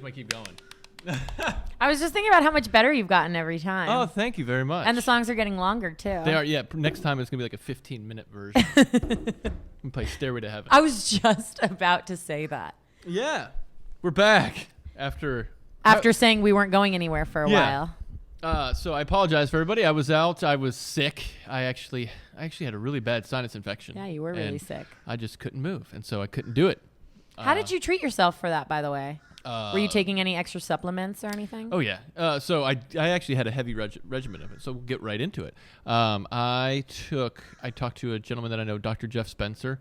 gonna keep going. I was just thinking about how much better you've gotten every time. Oh, thank you very much. And the songs are getting longer, too. They are, yeah. Next time it's going to be like a 15-minute version. We can play Stairway to Heaven. I was just about to say that. Yeah. We're back after saying we weren't going anywhere for a while. So I apologize for everybody. I was out. I was sick. I actually had a really bad sinus infection. Yeah, you were really sick. I just couldn't move, and so I couldn't do it. How did you treat yourself for that, by the way? Were you taking any extra supplements or anything? Oh, yeah. So I actually had a heavy regimen of it, so we'll get right into it. I talked to a gentleman that I know, Dr. Jeff Spencer,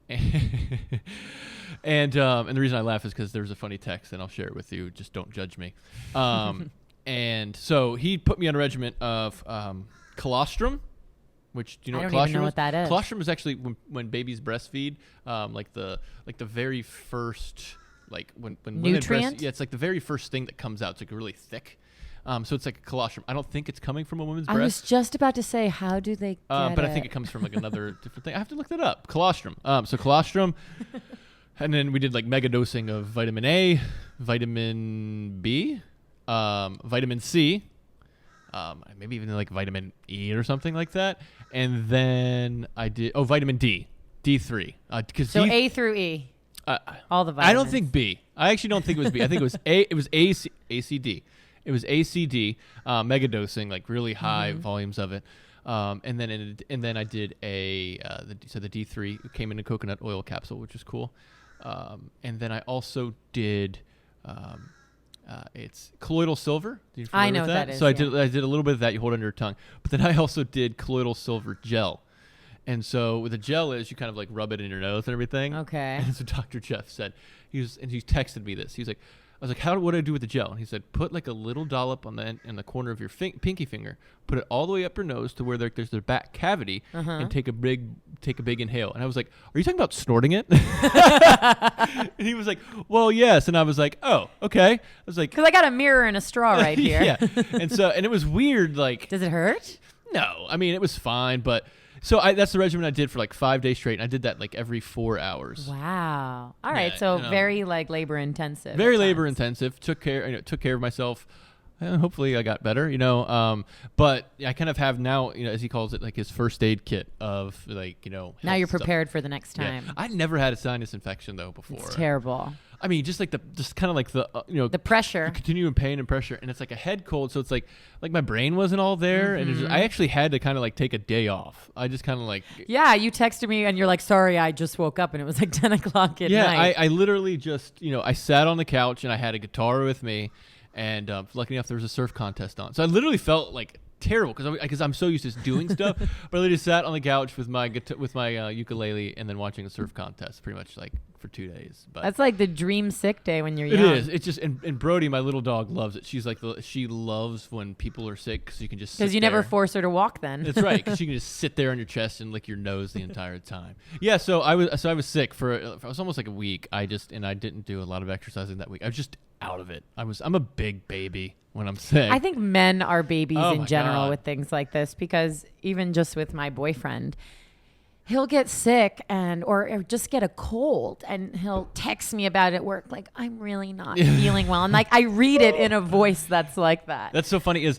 and the reason I laugh is because there's a funny text, and I'll share it with you. Just don't judge me. And so he put me on a regimen of colostrum, which, do you know what colostrum is? I don't even know what that is. Colostrum is actually when babies breastfeed, like the very first... Like when nutrient? Yeah, it's like the very first thing that comes out. It's like really thick. So it's like a colostrum. I don't think it's coming from a woman's breast. I was just about to say, how do they get it? But I think it comes from like another different thing. I have to look that up. Colostrum. So colostrum. And then we did like mega dosing of vitamin A, vitamin B, vitamin C, maybe even like vitamin E or something like that. And then I did, vitamin D, D3. So A through E. All the vitamins. I don't think B. I actually don't think it was B. I think it was A. It was ACD. It was ACD, mega dosing, like really high volumes of it. And then I did the D3 came in a coconut oil capsule, which was cool. And then I also did it's colloidal silver. I know what that is. So I did a little bit of that. You hold it under your tongue. But then I also did colloidal silver gel. And so what the gel is, you kind of like rub it in your nose and everything. Okay. And so Dr. Jeff said, he texted me this. He's like, I was like, what do I do with the gel? And he said, put like a little dollop in the corner of your pinky finger, put it all the way up your nose to where there's the back cavity, and take a big inhale. And I was like, are you talking about snorting it? And he was like, well, yes. And I was like, oh, okay. I was like, because I got a mirror and a straw right here. Yeah. And it was weird. Like, does it hurt? No, I mean, it was fine, but. So that's the regimen I did for like 5 days straight, and I did that like every 4 hours. Wow! All right, so very like labor intensive. Very labor intensive. Took care of myself. Hopefully, I got better. But I kind of have now, as he calls it, like his first aid kit of like Now you're prepared for the next time. Yeah. I'd never had a sinus infection though before. It's terrible. I mean, just kind of like the the pressure, the continuing pain and pressure, and it's like a head cold. So it's like my brain wasn't all there, and I actually had to kind of like take a day off. I just kind of like you texted me and you're like, sorry, I just woke up and it was like 10 o'clock at night. Yeah, I literally just I sat on the couch and I had a guitar with me, and lucky enough there was a surf contest on, so I literally felt like terrible because I'm so used to doing stuff, but I literally sat on the couch with my ukulele and then watching a surf contest pretty much like for 2 days. But that's like the dream sick day when you're young. It is. It's just and Brody, my little dog, loves it. She's like she loves when people are sick because you can just because you never force her to walk. Then that's right, because she can just sit there on your chest and lick your nose the entire time. Yeah, so I was sick for it was almost like a week. I didn't do a lot of exercising that week. I was just out of it. I'm a big baby when I'm sick. I think men are babies in general with things like this, because even just with my boyfriend, he'll get sick or just get a cold and he'll text me about it at work like, I'm really not feeling well. And like I read it in a voice that's like that. That's so funny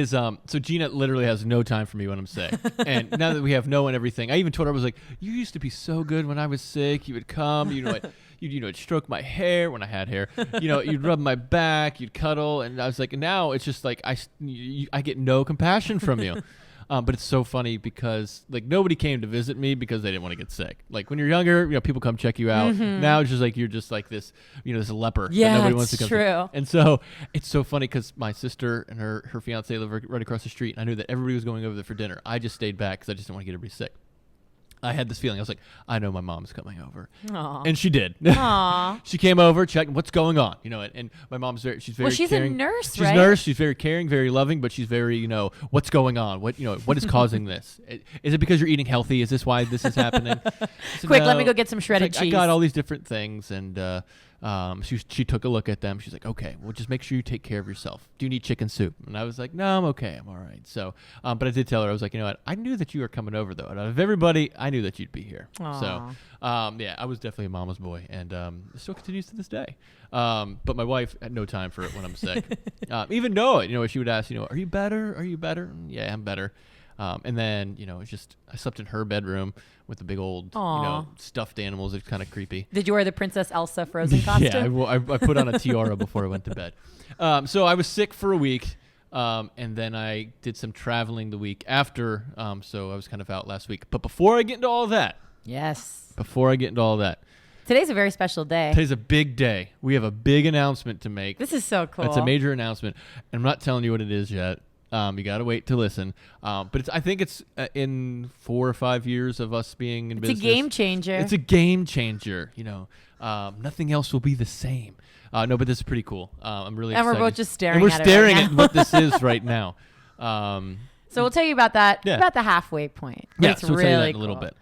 so Gina literally has no time for me when I'm sick. And now that we have Noah and everything, I even told her, I was like, you used to be so good when I was sick. You would come, you'd stroke my hair when I had hair. You'd rub my back, you'd cuddle, and I was like, now it's just like I get no compassion from you. But it's so funny because like nobody came to visit me because they didn't want to get sick. Like when you're younger, people come check you out. Now it's just like you're just like this, this leper. Yeah, that nobody wants to come true. To. And so it's so funny because my sister and her fiance live right across the street, and I knew that everybody was going over there for dinner. I just stayed back because I just didn't want to get everybody sick. I had this feeling. I was like, I know my mom's coming over. Aww. And she did. Aww. She came over, checked what's going on, and my mom's she's very she's caring. A nurse, she's right? She's a nurse. She's very caring, very loving, but she's very, what's going on? What is causing this? Is it because you're eating healthy? Is this why this is happening? Quick, let me go get some shredded cheese. I got all these different things, and She took a look at them. She's like, okay, well, just make sure you take care of yourself. Do you need chicken soup? And I was like, no, I'm okay. I'm all right. So, but I did tell her, I was like, you know what? I knew that you were coming over, though. Out of everybody, I knew that you'd be here. Aww. So, yeah, I was definitely a mama's boy, and it still continues to this day. But my wife had no time for it when I'm sick. Even though, she would ask, are you better? Are you better? Yeah, I'm better. And then, it's just, I slept in her bedroom with the big old, stuffed animals. It's kind of creepy. Did you wear the Princess Elsa Frozen costume? Yeah, I put on a tiara before I went to bed. So I was sick for a week, and then I did some traveling the week after, so I was kind of out last week. But before I get into all that. Yes. Today's a very special day. Today's a big day. We have a big announcement to make. This is so cool. It's a major announcement. And I'm not telling you what it is yet. You got to wait to listen. But I think it's in 4 or 5 years of us being in business. It's a game changer. It's a game changer. Nothing else will be the same. No, but this is pretty cool. I'm really excited. And we're both just staring at it. We're staring at what this is right now. So we'll tell you about that, about the halfway point. Yeah, it's so we'll really tell you that in cool. a little bit.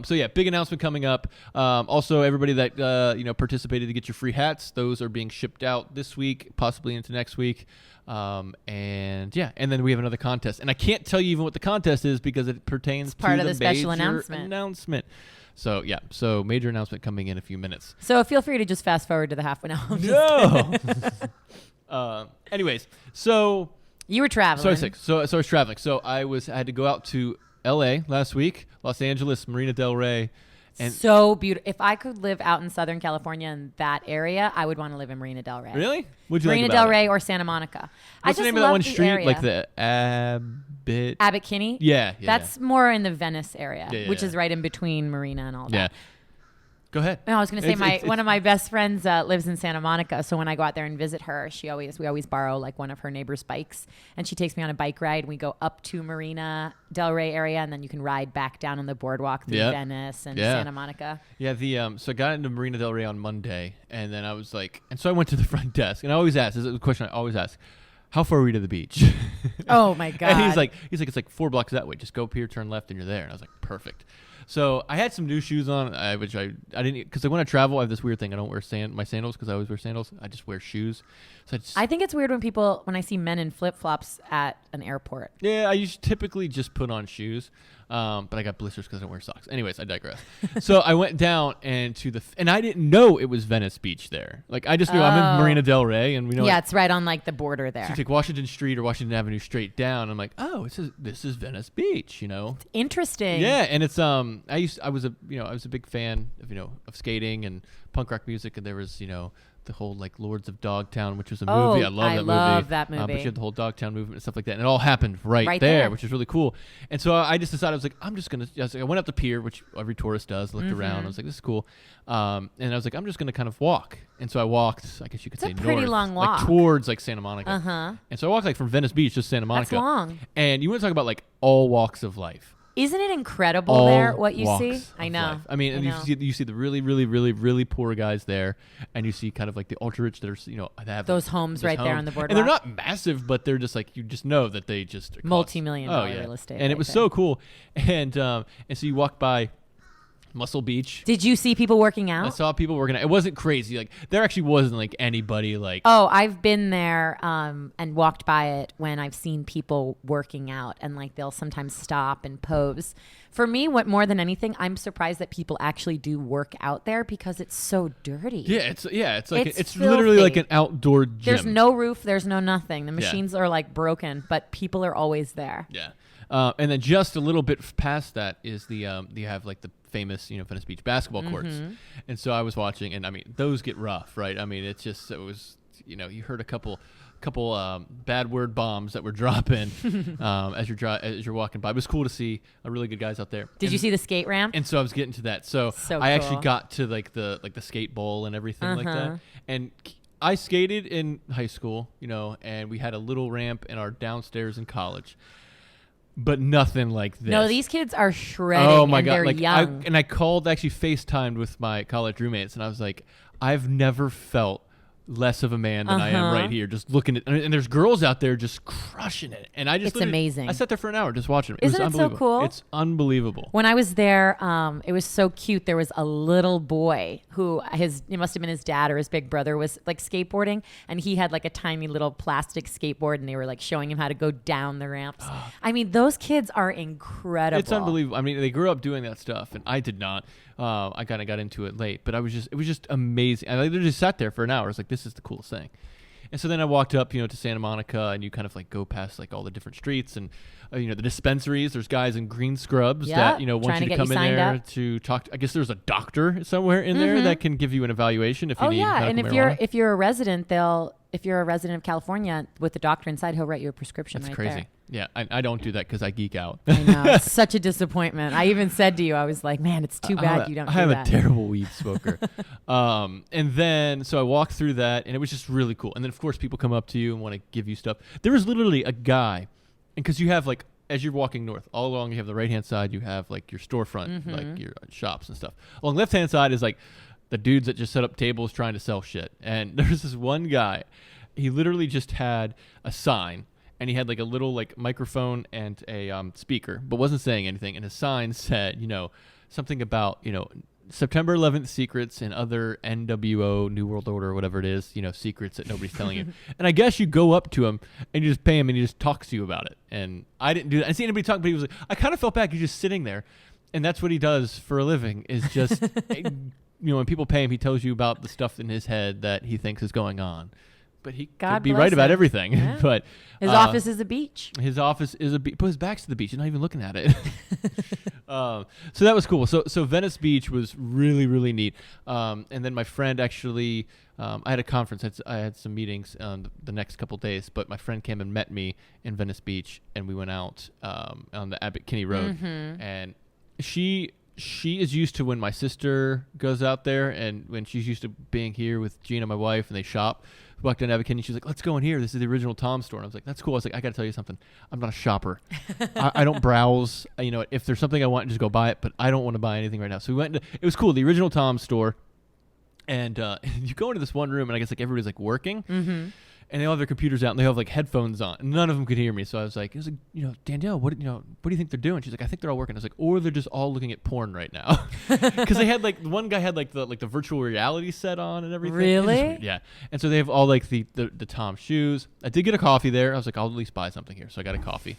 So yeah, big announcement coming up. Also, everybody that participated to get your free hats, those are being shipped out this week, possibly into next week. And then we have another contest, and I can't tell you even what the contest is because it pertains to the the special announcement. So yeah, major announcement coming in a few minutes. So feel free to just fast forward to the halfway now. No. Anyways, so you were traveling. So I was sick. So I was traveling. So I had to go out to L.A. last week, Los Angeles, Marina Del Rey. And so beautiful. If I could live out in Southern California in that area, I would want to live in Marina Del Rey. Really? What'd you Marina like about Del Rey it? or Santa Monica. What's the name of that one street? Area. Like the Abbot Kinney? Yeah. That's more in the Venice area, which is right in between Marina and all that. Yeah. Go ahead. No, I was going to say one of my best friends lives in Santa Monica, so when I go out there and visit her, we always borrow like one of her neighbor's bikes, and she takes me on a bike ride, and we go up to Marina Del Rey area, and then you can ride back down on the boardwalk through Venice and Santa Monica. Yeah, so I got into Marina Del Rey on Monday, and then I was like, and so I went to the front desk, and I always ask, this is a question I always ask, how far are we to the beach? Oh my God. And he's like, it's like 4 blocks that way. Just go up here, turn left, and you're there. And I was like, perfect. So I had some new shoes on, which I didn't, because when I travel, I have this weird thing. I don't wear my sandals because I always wear sandals. I just wear shoes. So I think it's weird when I see men in flip-flops at an airport. Yeah, I typically just put on shoes, but I got blisters because I don't wear socks. Anyways, I digress. So I went down and I didn't know it was Venice Beach there. Like I just knew I'm in Marina Del Rey, and we know. Yeah, it's right on like the border there. So you take Washington Street or Washington Avenue straight down. I'm like, oh, this is Venice Beach, It's interesting. Yeah, and it's I was a big fan of skating and punk rock music, and there was the whole like Lords of Dogtown, which was a movie. I love that movie. But you had the whole Dogtown movement and stuff like that, and it all happened right there, which is really cool. And so I just decided, I was like, I went up the pier, which every tourist does, looked around. I was like, this is cool. And I was like, I'm just going to kind of walk. And so I walked, I guess you could say north. It's a pretty long walk. Like towards like Santa Monica. Uh-huh. And so I walked like from Venice Beach to Santa Monica. That's long. And you want to talk about like all walks of life. Isn't it incredible there what you see? I know. Life. I mean, and you see the really, really, really, really poor guys there, and you see kind of like the ultra rich that are they have those homes right there on the boardwalk. And they're not massive, but they're just like you just know that they just are multi-million-dollar real estate. And it was so cool. And so you walk by Muscle Beach. Did you see people working out? I saw people working out. It wasn't crazy. Like there actually wasn't like anybody like. Oh, I've been there and walked by it when I've seen people working out, and like they'll sometimes stop and pose. For me, what more than anything, I'm surprised that people actually do work out there because it's so dirty. Yeah, it's like it's literally like an outdoor gym. There's no roof, there's no nothing. The machines are like broken, but people are always there. Yeah. And then just a little bit past that is you have like the famous Venice Beach basketball courts, and so I was watching, and I mean those get rough, right? I mean it was you heard a couple bad word bombs that were dropping as you're walking by. It was cool to see really good guys out there. Did you see the skate ramp? And so I was getting to that. So I actually got to like the skate bowl and everything like that, and I skated in high school, and we had a little ramp in our downstairs in college. But nothing like this. No, these kids are shredding. Oh my God. They're young. I called, actually FaceTimed with my college roommates, and I was like, I've never felt less of a man than I am right here, just looking at, and there's girls out there just crushing it, and I just it's amazing. I sat there for an hour just watching it. Isn't it so cool? It's unbelievable. When I was there, it was so cute. There was a little boy who it must have been his dad or his big brother was like skateboarding, and he had like a tiny little plastic skateboard, and they were like showing him how to go down the ramps. I mean, those kids are incredible. It's unbelievable. I mean, they grew up doing that stuff, and I did not. I kind of got into it late, but it was just amazing. I literally just sat there for an hour. I was like, this is the coolest thing. And so then I walked up, to Santa Monica, and you kind of like go past like all the different streets and, the dispensaries. There's guys in green scrubs that, want you to come in there to talk. I guess there's a doctor somewhere in there that can give you an evaluation if you need medical marijuana. And if you're a resident, if you're a resident of California with the doctor inside, he'll write you a prescription. That's crazy. There. Yeah, I don't do that because I geek out. I know. It's such a disappointment. I even said to you, I was like, man, it's too bad you don't do that. I am a terrible weed smoker. And then, so I walked through that, and it was just really cool. And then, of course, people come up to you and want to give you stuff. There was literally a guy, and because you have, like, as you're walking north, all along you have the right-hand side, you have, like, your storefront, like your shops and stuff. Along the left-hand side is, like, the dudes that just set up tables trying to sell shit. And there's this one guy, he literally just had a sign, and he had like a little like microphone and a speaker, but wasn't saying anything. And his sign said, something about, September 11th secrets and other NWO, New World Order, whatever it is, secrets that nobody's telling you. And I guess you go up to him and you just pay him and he just talks to you about it. And I didn't do that. I didn't see anybody talk, but he was like, I kind of felt bad. He's just sitting there. And that's what he does for a living is just, when people pay him, he tells you about the stuff in his head that he thinks is going on. But he could be right about everything. Yeah. But his office is a beach. His office is a beach. But his back's to the beach. He's not even looking at it. So that was cool. So Venice Beach was really, really neat. And then my friend actually, I had a conference. I had some meetings the next couple days. But my friend came and met me in Venice Beach. And we went out on the Abbot Kinney Road. And she is used to when my sister goes out there. And when she's used to being here with Gina, my wife, and they shop. Walked down Abbot Kinney. She's like, let's go in here. This is the original Tom store. And I was like, that's cool. I was like, I got to tell you something. I'm not a shopper. I don't browse. If there's something I want, just go buy it. But I don't want to buy anything right now. So we went into, it was cool, the original Tom store. And you go into this one room, and I guess like everybody's like working. And they all have their computers out, and they have like headphones on. And none of them could hear me. So I was like, Danielle, what do you think they're doing? She's like, I think they're all working. I was like, or they're just all looking at porn right now. Because they had like, one guy had like the virtual reality set on and everything. Really? Yeah. And so they have all like the Tom shoes. I did get a coffee there. I was like, I'll at least buy something here. So I got a coffee.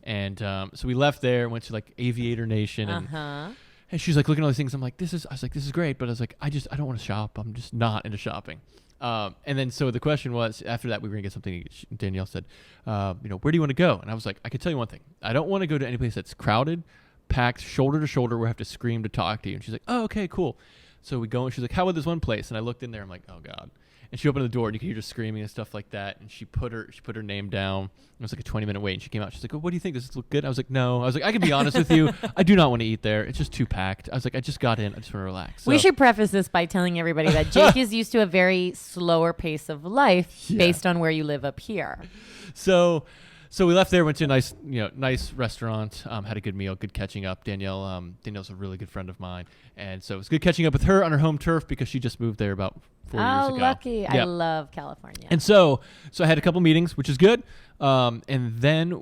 And so we left there, went to like Aviator Nation. And she's like looking at all these things. I was like, this is great. But I was like, I don't want to shop. I'm just not into shopping. And then so the question was, after that we were going to get something. Danielle said, where do you want to go? And I was like, I can tell you one thing. I don't want to go to any place that's crowded, packed, shoulder to shoulder, where I have to scream to talk to you. And she's like, oh, okay, cool. So we go, and she's like, how about this one place? And I looked in there. I'm like, oh, God. And she opened the door, and you could hear her screaming and stuff like that. And she put her name down. It was like a 20-minute wait. And she came out. She's like, oh, what do you think? Does this look good? I was like, no. I was like, I can be honest with you. I do not want to eat there. It's just too packed. I was like, I just got in. I just want to relax. So. We should preface this by telling everybody that Jake is used to a very slower pace of life based on where you live up here. So we left there, went to a nice restaurant, had a good meal, good catching up. Danielle's a really good friend of mine. And so it was good catching up with her on her home turf because she just moved there about 4 years ago. Oh, lucky. Yep. I love California. And so I had a couple meetings, which is good. And then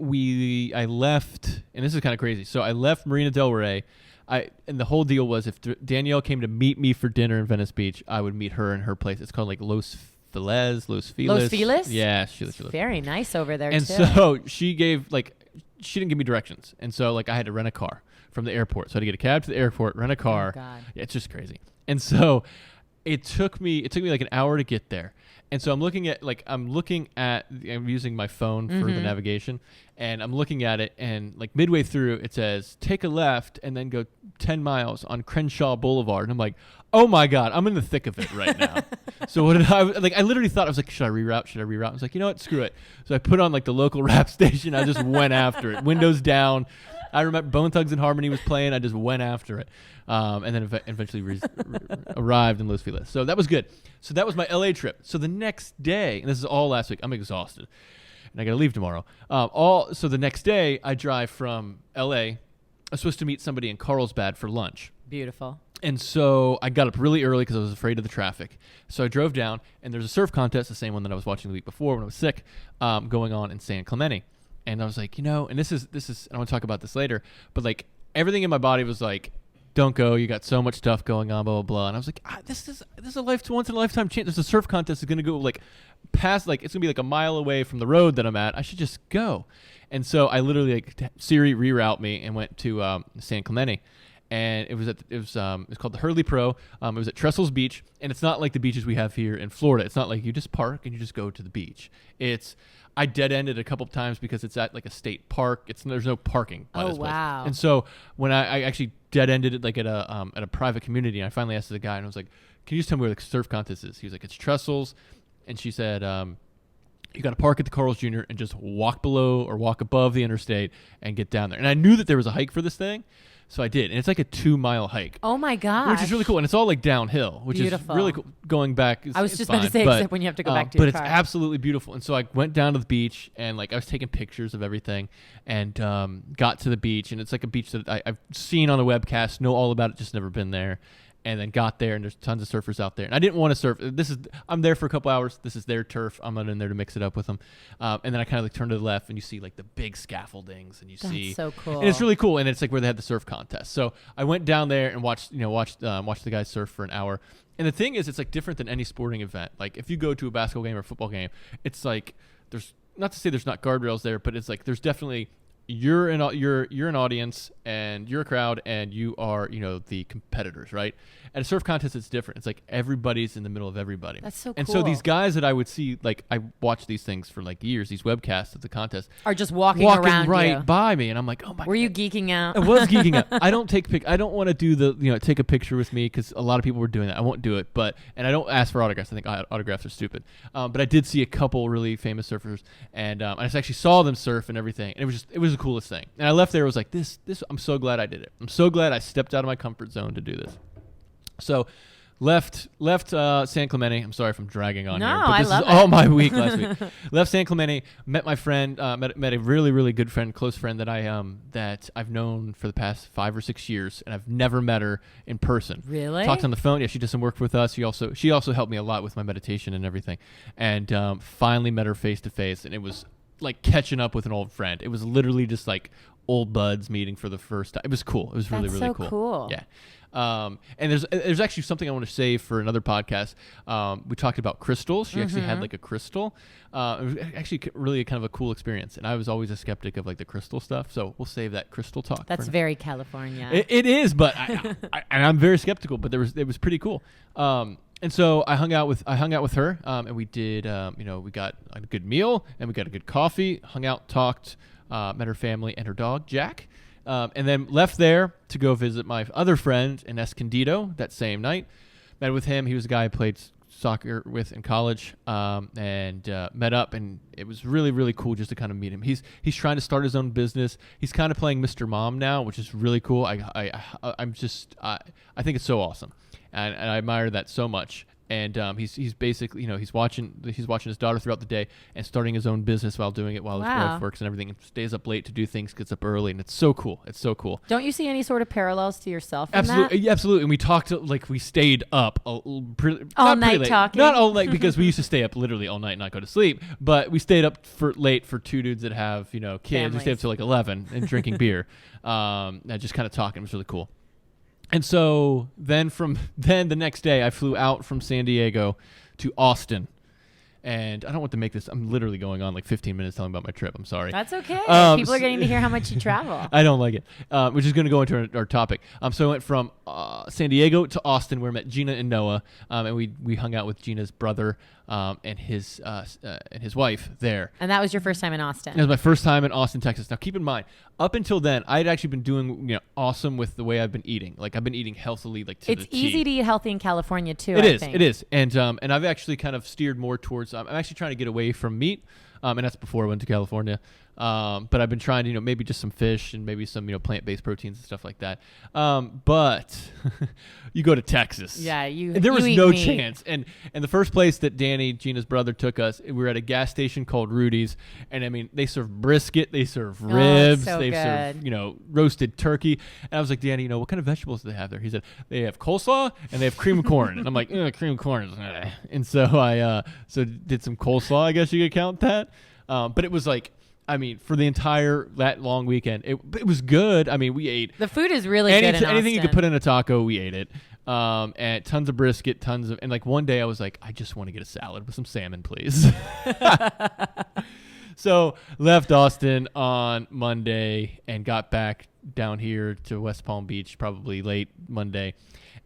I left, and this is kind of crazy. So I left Marina Del Rey. And the whole deal was if Danielle came to meet me for dinner in Venice Beach, I would meet her in her place. It's called like Los Feliz. Yeah, she lives. Very nice over there, and too. so she didn't give me directions. And so like I had to rent a car from the airport. So I had to get a cab to the airport, rent a car. Oh, God. Yeah, it's just crazy. And so it took me like an hour to get there. And so I'm using my phone for the navigation, and I'm looking at it, and like midway through it says, take a left and then go 10 miles on Crenshaw Boulevard. And I'm like, oh my God, I'm in the thick of it right now. So what did I literally thought, I was like, should I reroute? I was like, you know what? Screw it. So I put on like the local rap station. I just went after it. Windows down. I remember Bone Thugs and Harmony was playing. I just went after it. And then eventually arrived in Los Feliz. So that was good. So that was my LA trip. So the next day, and this is all last week, I'm exhausted. And I got to leave tomorrow. So the next day, I drive from LA. I was supposed to meet somebody in Carlsbad for lunch. Beautiful. And so I got up really early because I was afraid of the traffic. So I drove down, and there's a surf contest, the same one that I was watching the week before when I was sick, going on in San Clemente. And I was like, and this is, I want to talk about this later, but like everything in my body was like, don't go. You got so much stuff going on, blah, blah, blah. And I was like, this is a once in a lifetime chance. There's a surf contest that's going to go like past, like, it's going to be like a mile away from the road that I'm at. I should just go. And so I literally like Siri reroute me and went to San Clemente. And it was called the Hurley Pro. It was at Trestles Beach, and it's not like the beaches we have here in Florida. It's not like you just park and you just go to the beach. I dead ended a couple of times because it's at like a state park. There's no parking by this place. Wow. And so when I actually dead ended it like at a private community, and I finally asked the guy, and I was like, "Can you just tell me where the surf contest is?" He was like, "It's Trestles," and she said, "You got to park at the Carl's Jr. and just walk below or walk above the interstate and get down there." And I knew that there was a hike for this thing. So I did, and it's like a 2-mile hike. Oh my gosh! Which is really cool, and it's all like downhill, which beautiful. is really cool. Going back, I was just about fine, to say, except when you have to go back to but your it's car. absolutely beautiful. And so I went down to the beach, and like I was taking pictures of everything, and got to the beach, and it's like a beach that I've seen on the webcast, know all about it, just never been there. And then got there, and there's tons of surfers out there. And I didn't want to surf. I'm there for a couple hours. This is their turf. I'm not in there to mix it up with them. And then I kind of like turn to the left, and you see like the big scaffoldings, and That's so cool. And it's really cool. And it's like where they had the surf contest. So I went down there and watched the guys surf for an hour. And the thing is, it's like different than any sporting event. Like if you go to a basketball game or a football game, it's like there's not to say there's not guardrails there, but it's like there's definitely. You're an audience, and you're a crowd, and you are the competitors, right? At a surf contest, it's different. It's like everybody's in the middle of everybody. That's so cool. And so these guys that I would see, like I watched these things for like years, these webcasts of the contest, are just walking around right you. by me, and I'm like, oh my. Were you geeking out? I was geeking out. I don't want to do the take a picture with me because a lot of people were doing that. I won't do it, and I don't ask for autographs. I think autographs are stupid. But I did see a couple really famous surfers, and I actually saw them surf and everything. And it was the coolest thing. And I left there. I was like, this. I'm so glad I did it. I'm so glad I stepped out of my comfort zone to do this. So. Left San Clemente. I'm sorry if I'm dragging on here, but this is all my week last week. Left San Clemente, met my friend, met a really, really good friend, close friend that I've known for the past 5 or 6 years, and I've never met her in person. Really? Talked on the phone. Yeah, she does some work with us. She also helped me a lot with my meditation and everything. And finally met her face to face, and it was like catching up with an old friend. It was literally just like old buds meeting for the first time. It was cool. It was really, really cool. Yeah. And there's actually something I want to say for another podcast. We talked about crystals. She actually had like a crystal. It was actually really kind of a cool experience. And I was always a skeptic of like the crystal stuff. So we'll save that crystal talk. That's very California. It is, but I'm very skeptical. But it was pretty cool. And so I hung out with her, and we did, we got a good meal, and we got a good coffee. Hung out, talked, met her family and her dog Jack. And then left there to go visit my other friend in Escondido that same night. Met with him. He was a guy I played soccer with in college, and met up, and it was really, really cool just to kind of meet him. He's trying to start his own business. He's kind of playing Mr. Mom now, which is really cool. I think it's so awesome, and I admire that so much. And he's basically, he's watching his daughter throughout the day and starting his own business while doing it while his wife works and everything, and stays up late to do things, gets up early, and it's so cool. It's so cool. Don't you see any sort of parallels to yourself in Absolutely, that? absolutely. And we talked we stayed up all night talking. Not all night because we used to stay up literally all night and not go to sleep. But we stayed up late for two dudes that have kids. Families. We stayed up till like 11 and drinking beer, and just kind of talking. It was really cool. And so then the next day I flew out from San Diego to Austin. And I don't want to make this. I'm literally going on like 15 minutes telling about my trip. I'm sorry. That's okay. People are getting to hear how much you travel. I don't like it, which is going to go into our topic. So I went from San Diego to Austin, where I met Gina and Noah, and we hung out with Gina's brother and his wife there. And that was your first time in Austin. It was my first time in Austin, Texas. Now, keep in mind, up until then, I'd actually been doing awesome with the way I've been eating. Like I've been eating healthily, like to it's the T. easy to eat healthy in California too. It is, and I've actually kind of steered more towards. I'm actually trying to get away from meat. And that's before I went to California. But I've been trying to, maybe just some fish and maybe some, plant-based proteins and stuff like that. But you go to Texas. Yeah, there was no chance. And the first place that Danny, Gina's brother, took us, we were at a gas station called Rudy's. And I mean, they serve brisket, they serve ribs, they serve, roasted turkey. And I was like, Danny, what kind of vegetables do they have there? He said, they have coleslaw and they have cream of corn. And I'm like, cream of corn. And so I did some coleslaw, I guess you could count that. But it was like, I mean, for the that long weekend, it was good. I mean, we ate. The food is really good in anything Austin. you could put in a taco, we ate it. And tons of brisket, and like one day I was like, I just want to get a salad with some salmon, please. So left Austin on Monday and got back down here to West Palm Beach probably late Monday.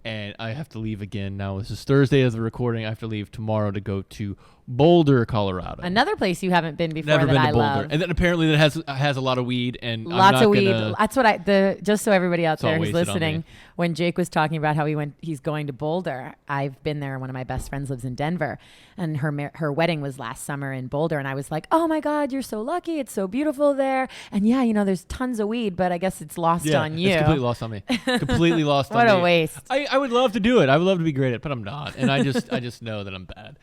And I have to leave again now. This is Thursday as the recording. I have to leave tomorrow to go to Boulder, Colorado. Another place you haven't been before. Never that been to I Boulder, love. and then apparently that has a lot of weed and lots of weed. That's what just so everybody out there who's listening. When Jake was talking about how he's going to Boulder. I've been there. One of my best friends lives in Denver, and her wedding was last summer in Boulder, and I was like, oh my God, you're so lucky. It's so beautiful there, and there's tons of weed, but I guess it's lost on you. It's completely lost on me. Completely lost on me. What a waste. I would love to do it. I would love to be great at it, but I'm not, and I just know that I'm bad.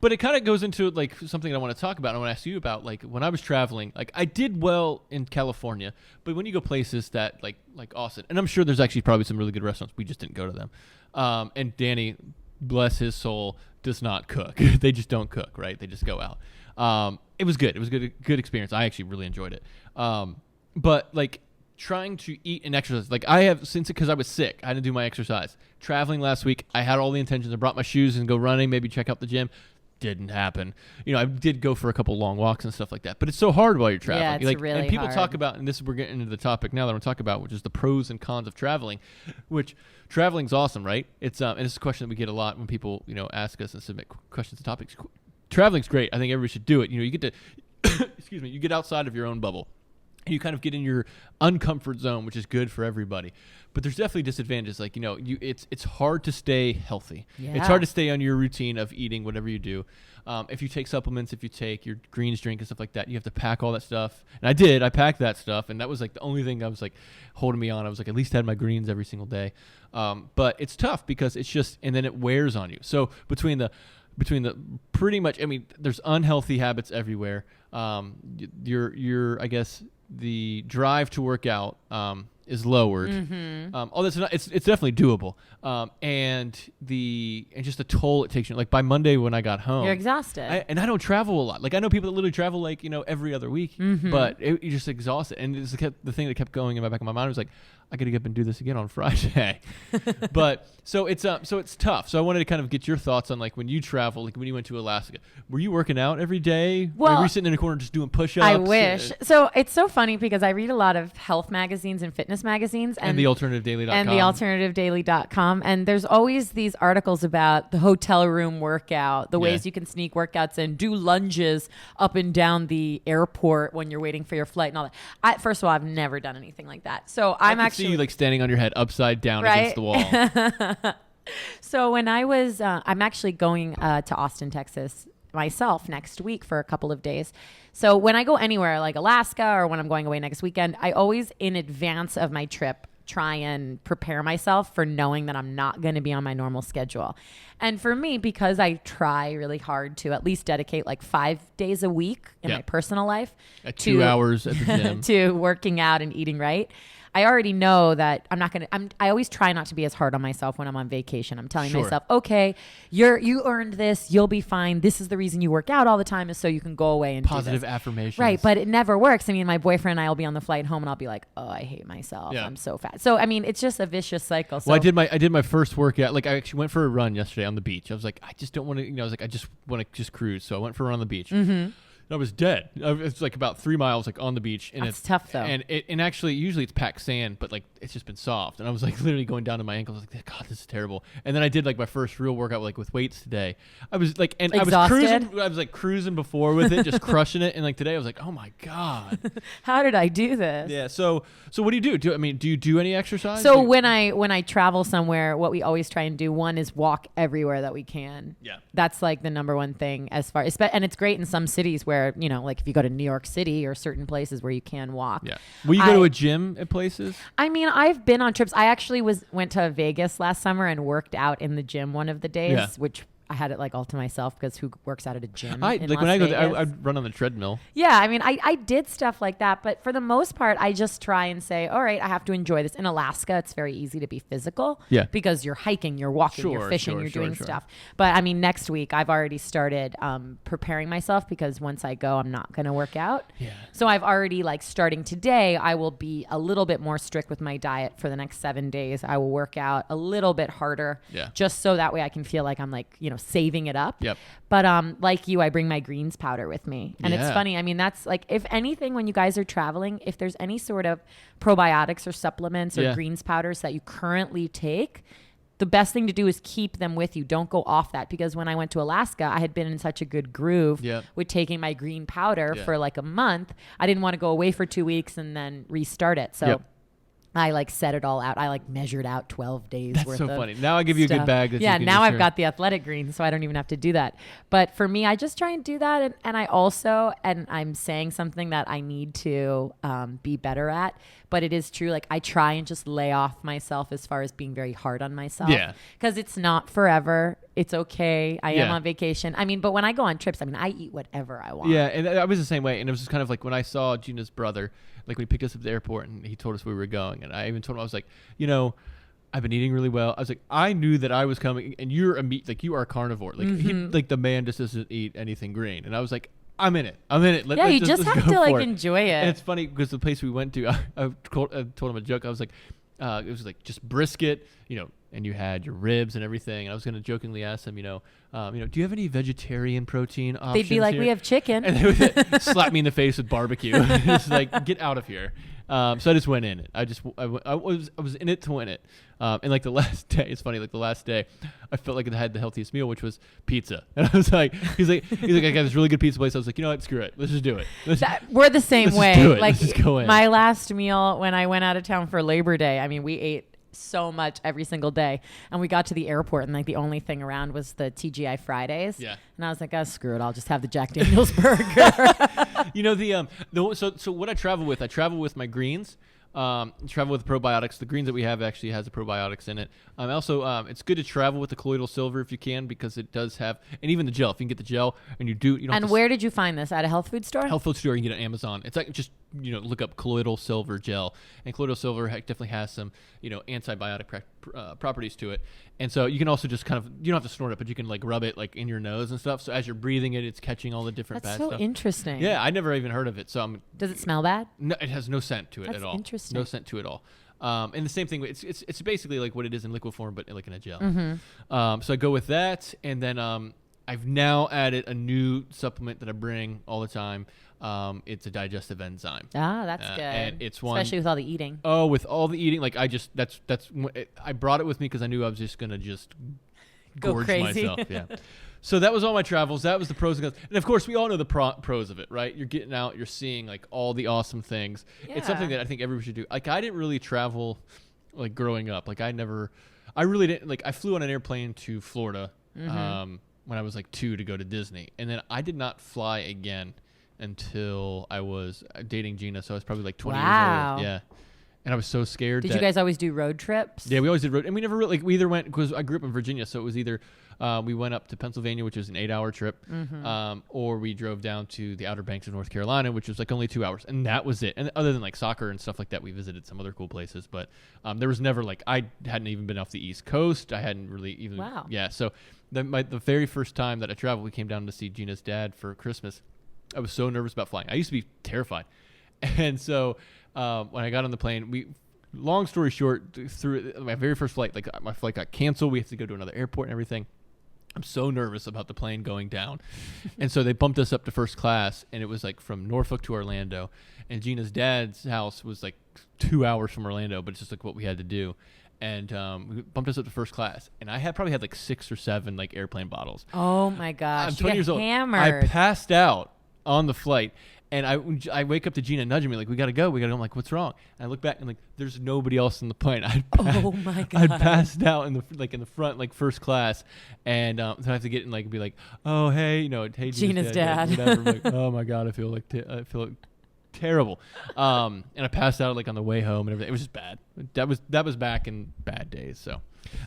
But it kind of goes into like something I want to talk about. I want to ask you about, like, when I was traveling, like I did well in California, but when you go places that like Austin, and I'm sure there's actually probably some really good restaurants, we just didn't go to them. And Danny, bless his soul, does not cook. They just don't cook, right? They just go out. It was good. It was good experience. I actually really enjoyed it. But like trying to eat and exercise, like I have because I was sick, I had to do my exercise. Traveling last week, I had all the intentions. I brought my shoes and go running, maybe check out the gym. Didn't happen. I did go for a couple long walks and stuff like that, but it's so hard while you're traveling. Yeah, it's really and people hard. talk about, and we're getting into the topic now that I'm talking about, which is the pros and cons of traveling. Which traveling's awesome, right? It's and it's a question that we get a lot when people ask us and submit questions and topics. Traveling's great. I think everybody should do it. You get to excuse me, you get outside of your own bubble. And you kind of get in your uncomfort zone, which is good for everybody. But there's definitely disadvantages. Like, it's hard to stay healthy. Yeah. It's hard to stay on your routine of eating whatever you do. If you take supplements, if you take your greens drink and stuff like that, you have to pack all that stuff. And I packed that stuff. And that was like the only thing that was like holding me on. I was like, at least had my greens every single day. But it's tough because it's just, and then it wears on you. So between the pretty much, I mean, there's unhealthy habits everywhere. Your I guess the drive to work out is lowered. Mm-hmm. It's definitely doable. And just the toll it takes you. Like by Monday when I got home, you're exhausted. I don't travel a lot. Like I know people that literally travel like every other week, mm-hmm. but you're just exhausted. And it's the thing that kept going in my back of my mind was like, I got to get up and do this again on Friday. But so it's tough. So I wanted to kind of get your thoughts on like when you travel, like when you went to Alaska, were you working out every day? Well, were you sitting in a corner just doing push-ups? I wish. So it's so funny because I read a lot of health magazines and fitness magazines and the alternativedaily.com. And the alternativedaily.com. And there's always these articles about the hotel room workout, the ways you can sneak workouts in, do lunges up and down the airport when you're waiting for your flight and all that. First of all, I've never done anything like that. So I'm actually see you like standing on your head upside down against the wall. So when I was, I'm actually going to Austin, Texas myself next week for a couple of days. So when I go anywhere like Alaska or when I'm going away next weekend, I always in advance of my trip try and prepare myself for knowing that I'm not going to be on my normal schedule. And for me, because I try really hard to at least dedicate like 5 days a week in my personal life at 2 hours at the gym to working out and eating right, I already know that I'm not going to, I always try not to be as hard on myself when I'm on vacation. I'm telling myself, okay, you earned this. You'll be fine. This is the reason you work out all the time is so you can go away and positive do this. Affirmations. Right. But it never works. I mean, my boyfriend and I will be on the flight home and I'll be like, oh, I hate myself. I'm so fat. So, I mean, it's just a vicious cycle. So well, I did my first workout. Like I actually went for a run yesterday on the beach. I was like, I just don't want to, I was like, I just want to just cruise. So I went for a run on the beach. Mm-hmm. I was dead. It's like about 3 miles like on the beach. And it's tough though. And actually usually it's packed sand, but like it's just been soft. And I was like literally going down to my ankles. I was like, God, this is terrible. And then I did like my first real workout like with weights today. I was like, and exhausted? I was like cruising before with it, just crushing it. And like today I was like, oh my God. How did I do this? Yeah. So what do you do? Do you do any exercise? So when I travel somewhere, what we always try and do, one is walk everywhere that we can. Yeah. That's like the number one thing as far as, and it's great in some cities where, you know, like if you go to New York City or certain places where you can walk. Yeah. Will you go to a gym at places? I mean, I've been on trips. I actually went to Vegas last summer and worked out in the gym one of the days, which I had it like all to myself because who works out at a gym? Like when I go there, I run on the treadmill. Yeah, I mean, I did stuff like that, but for the most part, I just try and say, all right, I have to enjoy this. In Alaska, it's very easy to be physical, because you're hiking, you're walking, you're fishing, you're doing stuff. But I mean, next week I've already started preparing myself because once I go, I'm not going to work out. Yeah. So I've already starting today, I will be a little bit more strict with my diet for the next 7 days. I will work out a little bit harder, just so that way I can feel like I'm saving it up. Yep. But like you, I bring my greens powder with me. And it's funny. I mean, that's like, if anything, when you guys are traveling, if there's any sort of probiotics or supplements or greens powders that you currently take, the best thing to do is keep them with you. Don't go off that, because when I went to Alaska, I had been in such a good groove with taking my green powder for like a month. I didn't want to go away for 2 weeks and then restart it. So I set it all out. I measured out 12 days worth of That's so funny. Now I give you a good bag. Now I've got the athletic greens, so I don't even have to do that. But for me, I just try and do that. And I also, and I'm saying something that I need to be better at, but it is true. Like, I try and just lay off myself as far as being very hard on myself. Yeah. Because it's not forever. It's okay. I am on vacation. I mean, but when I go on trips, I mean, I eat whatever I want. Yeah, and I was the same way. And it was just kind of like when I saw Gina's brother, like when he picked us up at the airport and he told us we were going. And I even told him, I was like, I've been eating really well. I was like, I knew that I was coming, and you're a meat, you are a carnivore. Like, the man just doesn't eat anything green. And I was like, I'm in it. You just have to enjoy it. And it's funny because the place we went to, I told him a joke. I was like, it was just brisket, and you had your ribs and everything. And I was going to jokingly ask them, do you have any vegetarian protein options? They'd be like, here? We have chicken. And they would slap me in the face with barbecue. It's like, get out of here. So I just went in it. I was in it to win it. And the last day, it's funny. The last day, I felt like I had the healthiest meal, which was pizza. And I was like, he's like, I got this really good pizza place. I was like, you know what? Screw it. Let's just do it. We're the same way. Let's just go in. My last meal when I went out of town for Labor Day, I mean, we ate so much every single day, and we got to the airport and the only thing around was the TGI Fridays. And I was like, screw it, I'll just have the Jack Daniel's burger. So what I travel with my greens. Travel with probiotics. The greens that we have actually has the probiotics in it. Also, it's good to travel with the colloidal silver if you can, because it does have, and even the gel. If you can get the gel, and you don't. And where did you find this? At a health food store? Health food store. You can get it on Amazon. It's like just look up colloidal silver gel, and colloidal silver definitely has some antibiotic properties to it. And so you can also just kind of, you don't have to snort it, but you can rub it in your nose and stuff. So as you're breathing it, it's catching all the different bad stuff. That's so interesting. Yeah, I never even heard of it. So does it smell bad? No, it has no scent to it at all. That's interesting. No scent to it at all. And the same thing, it's basically what it is in liquid form, but in a gel. So I go with that, and then I've now added a new supplement that I bring all the time. It's a digestive enzyme. That's good. And it's one, especially with all the eating. Oh, with all the eating, I brought it with me because I knew I was just gonna go gorge crazy. myself. Yeah. So that was all my travels. That was the pros and cons. And of course, we all know the pros of it, right? You're getting out, you're seeing all the awesome things. Yeah. It's something that I think everybody should do. I didn't really travel growing up. I really didn't. I flew on an airplane to Florida when I was 2 to go to Disney. And then I did not fly again until I was dating Gina. So I was probably 20 years old. Yeah. And I was so scared. Did you guys always do road trips? Yeah, we always did road. And we never really, we either went, because I grew up in Virginia, so it was either we went up to Pennsylvania, which is an 8-hour trip, or we drove down to the Outer Banks of North Carolina, which was only 2 hours. And that was it. And other than soccer and stuff like that, we visited some other cool places. But there was never I hadn't even been off the East Coast. I hadn't really even. Wow. Yeah. So the very first time that I traveled, we came down to see Gina's dad for Christmas. I was so nervous about flying. I used to be terrified. And so when I got on the plane, long story short, through my very first flight, my flight got canceled. We had to go to another airport and everything. I'm so nervous about the plane going down. And so they bumped us up to first class, and it was from Norfolk to Orlando. And Gina's dad's house was 2 hours from Orlando, but it's just what we had to do. And we bumped us up to first class. And I probably had 6 or 7 airplane bottles. Oh my gosh. I'm 20 years old. Hammered. I passed out on the flight. And I wake up to Gina nudging me like, we got to go. I'm like, what's wrong? And I look back and like, there's nobody else in the plane. Oh my God. I'd passed out in the front, like first class. And so I have to get in like, be like, oh, hey, hey, Gina's dad. Whatever. I'm like, oh my God, I feel terrible. And I passed out like on the way home and everything. It was just bad. That was back in bad days. So,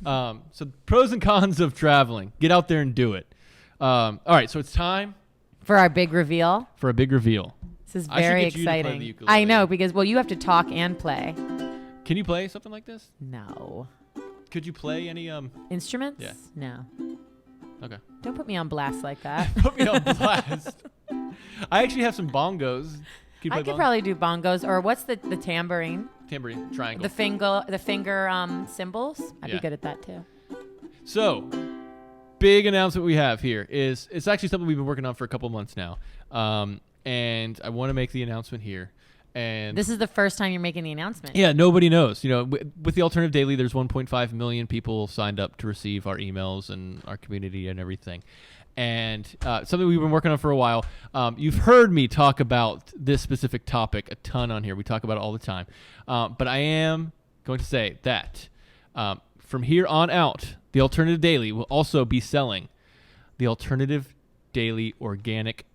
so pros and cons of traveling. Get out there and do it. All right. So it's time for our big reveal. This is very exciting. I know, because you have to talk and play. Can you play something like this? No. Could you play any instruments? Yeah. No. Okay. Don't put me on blast like that. Put me on blast. I actually have some bongos. I could probably do bongos, or what's the tambourine? Tambourine, triangle. The finger cymbals. I'd be good at that too. So, big announcement we have here is it's actually something we've been working on for a couple months now, and I want to make the announcement here. And this is the first time you're making the announcement. Yeah, nobody knows. With the Alternative Daily, there's 1.5 million people signed up to receive our emails and our community and everything. And something we've been working on for a while. You've heard me talk about this specific topic a ton on here. We talk about it all the time. But I am going to say that from here on out, the Alternative Daily will also be selling the Alternative Daily Organic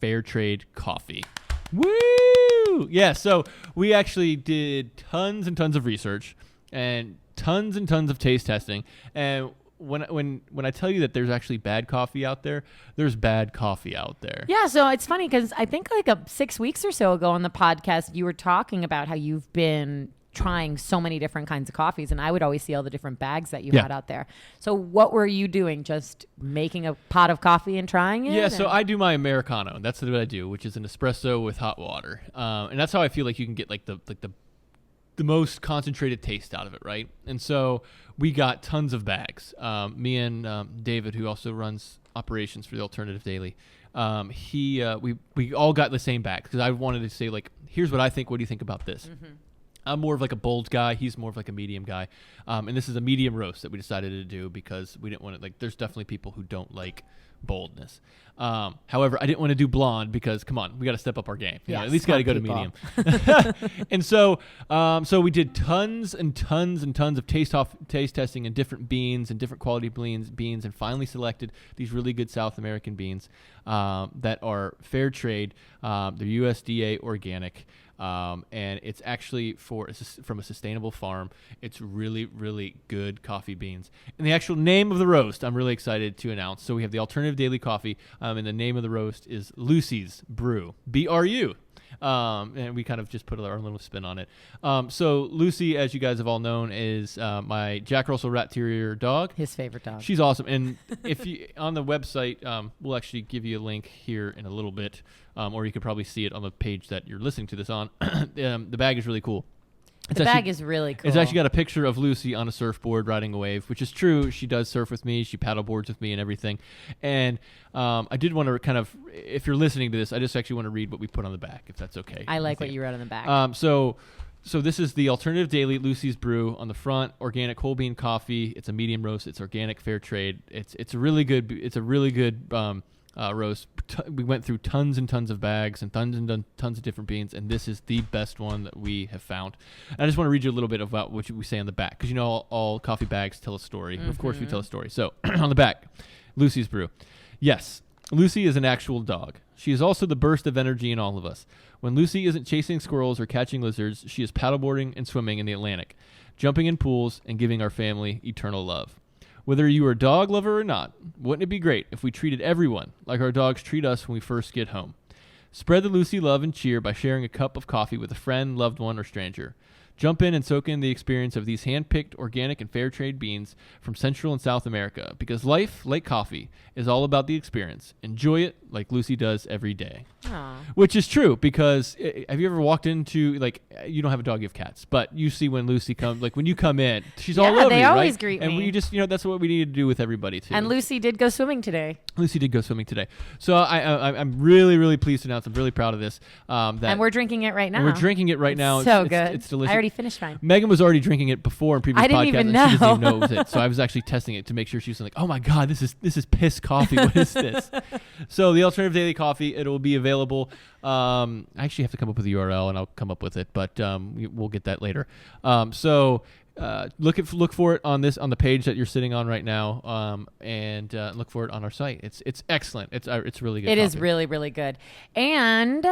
Fair Trade Coffee. Woo! Yeah, so we actually did tons and tons of research and tons of taste testing. And when I tell you that there's actually bad coffee out there, there's bad coffee out there. Yeah, so it's funny because I think like 6 weeks or so ago on the podcast, you were talking about how you've been trying so many different kinds of coffees, and I would always see all the different bags that you had out there. So what were you doing? Just making a pot of coffee and trying it? Yeah, so I do my Americano, and that's what I do, which is an espresso with hot water. And that's how I feel like you can get like the most concentrated taste out of it, right? And so we got tons of bags. Me and David, who also runs operations for the Alternative Daily, we all got the same bag because I wanted to say like, here's what I think. What do you think about this? Mm-hmm. I'm more of like a bold guy. He's more of like a medium guy. And this is a medium roast that we decided to do because we didn't want to, like, there's definitely people who don't like boldness. However, I didn't want to do blonde because, come on, we got to step up our game. You know, at least got to go to medium. And so we did tons and tons of taste testing and different beans and different quality beans and finally selected these really good South American beans that are fair trade. They're USDA organic. And it's actually from a sustainable farm. It's really, really good coffee beans. And the actual name of the roast, I'm really excited to announce. So we have the Alternative Daily Coffee, and the name of the roast is Lucy's Brew, BRU. And we kind of just put our little spin on it. So Lucy, as you guys have all known, is my Jack Russell Rat Terrier dog. His favorite dog. She's awesome. And if you on the website, we'll actually give you a link here in a little bit, or you could probably see it on the page that you're listening to this on. The bag is really cool. The bag is really cool. It's actually got a picture of Lucy on a surfboard riding a wave, which is true. She does surf with me. She paddle boards with me and everything. And I did want to kind of, if you're listening to this, I just actually want to read what we put on the back, if that's okay. I like what you wrote on the back. So this is the Alternative Daily Lucy's Brew on the front. Organic whole bean coffee. It's a medium roast. It's organic, fair trade. It's a really good roast. We went through tons and tons of bags and tons of different beans, and this is the best one that we have found. And I just want to read you a little bit about what we say on the back, because all coffee bags tell a story. Mm-hmm. Of course, we tell a story. So on the back, Lucy's Brew. Yes, Lucy is an actual dog. She is also the burst of energy in all of us. When Lucy isn't chasing squirrels or catching lizards, she is paddleboarding and swimming in the Atlantic, jumping in pools and giving our family eternal love. Whether you are a dog lover or not, wouldn't it be great if we treated everyone like our dogs treat us when we first get home? Spread the Lucy love and cheer by sharing a cup of coffee with a friend, loved one, or stranger. Jump in and soak in the experience of these hand-picked, organic, and fair trade beans from Central and South America, because life, like coffee, is all about the experience. Enjoy it like Lucy does every day. Aww. Which is true, because have you ever walked into, like, you don't have a dog, you have cats, but you see when Lucy comes, like when you come in, she's all over you, they always right? greet me. And we just, that's what we need to do with everybody too. And Lucy did go swimming today. So I'm really, really pleased to announce, I'm really proud of this. And we're drinking it right now. We're drinking it right now. So good. It's delicious. I already already finished mine. Megan was already drinking it before in previous podcasts. I didn't even know. She doesn't even know it was it. So I was actually testing it to make sure she was like, oh my God, this is piss coffee. What is this? So the Alternative Daily Coffee, it will be available. I actually have to come up with a URL and I'll come up with it, but we'll get that later. Look for it on the page that you're sitting on right now, and look for it on our site. It's excellent. It's really good. It is really, really good. And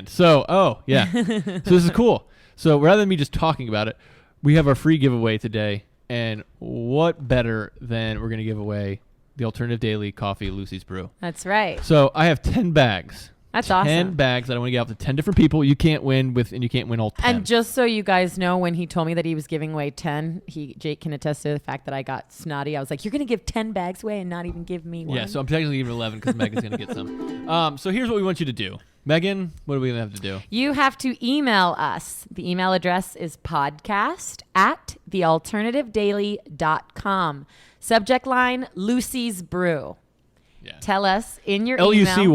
so, so this is cool. So rather than me just talking about it, we have our free giveaway today, and what better than we're going to give away the Alternative Daily Coffee Lucy's Brew. That's right. So I have 10 bags. That's awesome. 10 bags that I want to give out to 10 different people. You can't win and you can't win all 10. And just so you guys know, when he told me that he was giving away 10, Jake can attest to the fact that I got snotty. I was like, you're going to give 10 bags away and not even give me one? Yeah, so I'm technically giving 11 because Megan's going to get some. So here's what we want you to do. Megan, what are we going to have to do? You have to email us. The email address is podcast@thealternativedaily.com. Subject line, Lucy's Brew. Yeah. Tell us in your email. Lucy,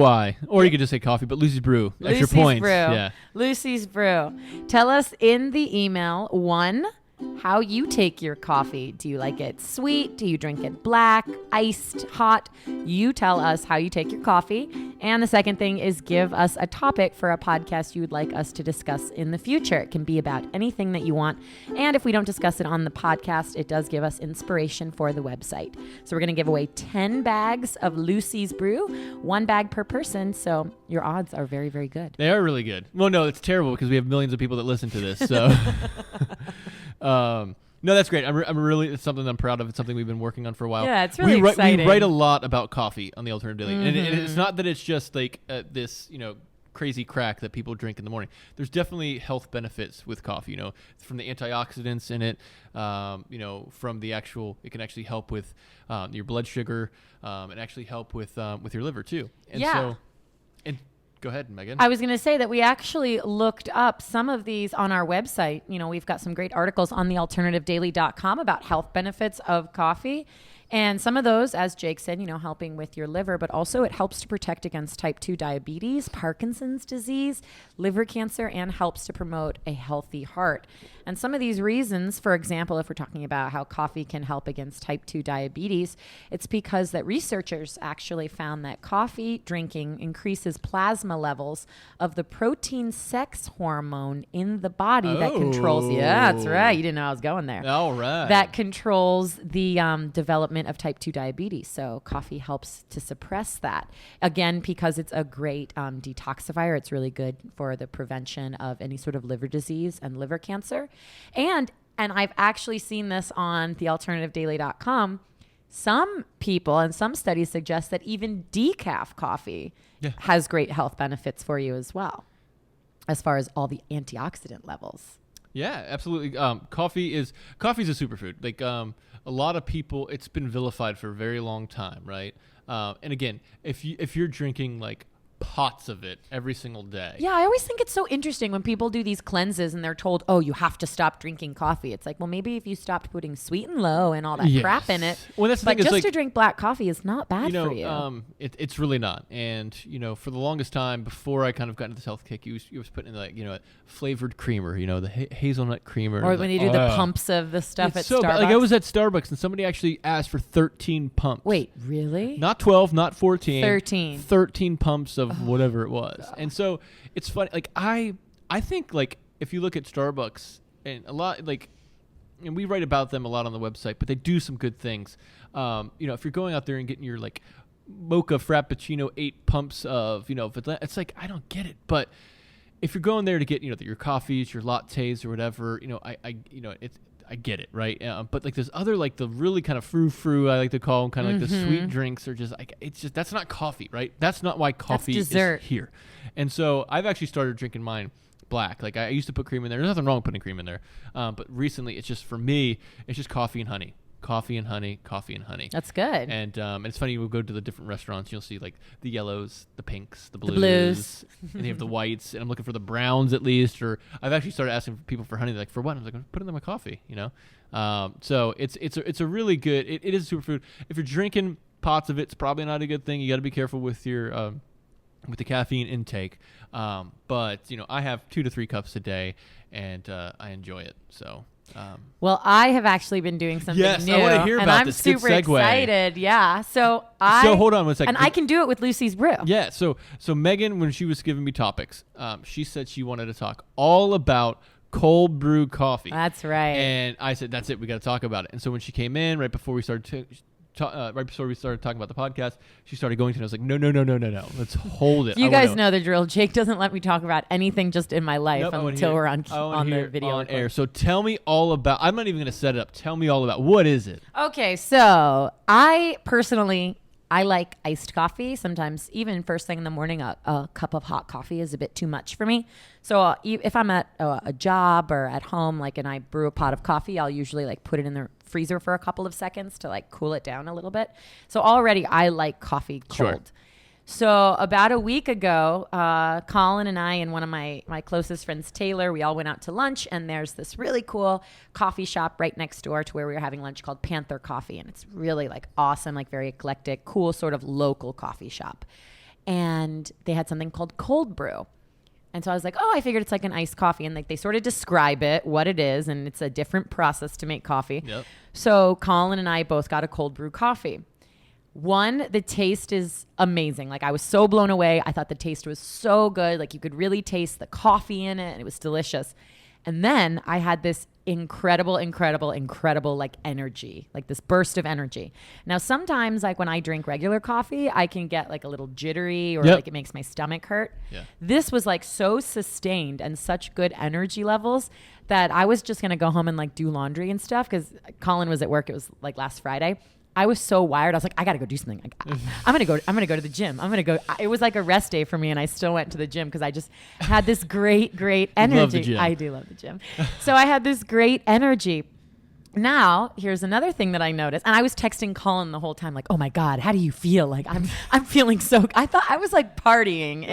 or you could just say coffee, but Lucy's Brew. Extra points. Brew. Yeah. Lucy's Brew. Tell us in the email, 1, how you take your coffee. Do you like it sweet? Do you drink it black, iced, hot? You tell us how you take your coffee. And the second thing is give us a topic for a podcast you would like us to discuss in the future. It can be about anything that you want. And if we don't discuss it on the podcast, it does give us inspiration for the website. So we're going to give away 10 bags of Lucy's Brew, 1 bag per person. So your odds are very, very good. They are really good. Well, no, it's terrible because we have millions of people that listen to this. So... no, that's great. I'm really, it's something I'm proud of. It's something we've been working on for a while. Yeah, it's really exciting. We write a lot about coffee on the Alternative Daily. And it's not that it's just like this, crazy crack that people drink in the morning. There's definitely health benefits with coffee, from the antioxidants in it, from the actual, it can actually help with your blood sugar, and actually help with your liver too. And go ahead, Megan. I was going to say that we actually looked up some of these on our website. We've got some great articles on thealternativedaily.com about health benefits of coffee. And some of those, as Jake said, helping with your liver, but also it helps to protect against type 2 diabetes, Parkinson's disease, liver cancer, and helps to promote a healthy heart. And some of these reasons, for example, if we're talking about how coffee can help against type 2 diabetes, it's because that researchers actually found that coffee drinking increases plasma levels of the protein sex hormone in the body that controls, yeah, that's right. You didn't know I was going there. All right. That controls the development of type 2 diabetes. So coffee helps to suppress that. Again, because it's a great detoxifier. It's really good for the prevention of any sort of liver disease and liver cancer. And I've actually seen this on thealternativedaily.com. Some people and some studies suggest that even decaf coffee has great health benefits for you as well, as far as all the antioxidant levels. Yeah, absolutely. Coffee is a superfood. Like a lot of people, it's been vilified for a very long time, right? And again, if you're drinking like pots of it every single day. Yeah, I always think it's so interesting when people do these cleanses and they're told, oh, you have to stop drinking coffee. It's like, well, maybe if you stopped putting sweet and low and all that crap in it. Well, that's the but thing, just to drink black coffee is not bad for you. It's really not. And, for the longest time before I kind of got into this health kick, you was putting in like, a flavored creamer, the hazelnut creamer. Or when you do the pumps of the stuff at Starbucks. Bad. Like I was at Starbucks and somebody actually asked for 13 pumps. Wait, really? Not 12, not 14. 13. 13 pumps of whatever it was. And so it's funny. Like I think like if you look at Starbucks and a lot like, and we write about them a lot on the website, but they do some good things. If you're going out there and getting your like mocha frappuccino 8 pumps of, it's like, I don't get it. But if you're going there to get, your coffees, your lattes or whatever, I get it, right? But like there's other like the really kind of frou-frou, I like to call them, kind of like the sweet drinks are just like, it's just, that's not coffee, right? That's not why coffee is here. And so I've actually started drinking mine black. Like I used to put cream in there. There's nothing wrong with putting cream in there. But recently it's just, for me, it's just coffee and honey. Coffee and honey. That's good. And it's funny, we'll go to the different restaurants, you'll see like the yellows, the pinks, the blues. And they have the whites, and I'm looking for the browns at least. Or I've actually started asking people for honey. They're like, for what? I was like, put it in my coffee, So it's a really good, it is a superfood. If you're drinking pots of it, it's probably not a good thing. You got to be careful with your with the caffeine intake. But I have 2 to 3 cups a day, and I enjoy it. So. Well, I have actually been doing something new. Yes, I want to hear about this. And I'm super excited. Yeah. So hold on 1 second. And I can do it with Lucy's Brew. Yeah. So Megan, when she was giving me topics, she said she wanted to talk all about cold brew coffee. That's right. And I said, that's it. We got to talk about it. And so when she came in right before we started talking about the podcast, she started going to, and I was like, no. Let's hold it. You guys know the drill. Jake doesn't let me talk about anything just in my life until we're on the video on air. So tell me all about, I'm not even going to set it up. Tell me all about, what is it? Okay. So I personally, I like iced coffee. Sometimes even first thing in the morning, a cup of hot coffee is a bit too much for me. So if I'm at a job or at home, and I brew a pot of coffee, I'll usually put it in the freezer for a couple of seconds to cool it down a little bit. So already I like coffee cold. Sure. So about a week ago, Colin and I and one of my closest friends, Taylor, we all went out to lunch, and there's this really cool coffee shop right next door to where we were having lunch called Panther Coffee. And it's really awesome, very eclectic, cool sort of local coffee shop. And they had something called cold brew. And so I was like, I figured it's an iced coffee. And they sort of describe it, what it is. And it's a different process to make coffee. Yep. So Colin and I both got a cold brew coffee. One, the taste is amazing. I was so blown away. I thought the taste was so good. You could really taste the coffee in it, and it was delicious. And then I had this incredible energy, this burst of energy. Now, sometimes when I drink regular coffee, I can get a little jittery, or it makes my stomach hurt. Yeah. This was so sustained and such good energy levels that I was just going to go home and do laundry and stuff, because Colin was at work. It was last Friday. I was so wired. I was like, I got to go do something. I'm going to go to the gym. It was a rest day for me, and I still went to the gym because I just had this great energy. Love the gym. I do love the gym. So I had this great energy. Now, here's another thing that I noticed. And I was texting Colin the whole time, oh my God, how do you feel? I'm feeling so, I thought I was partying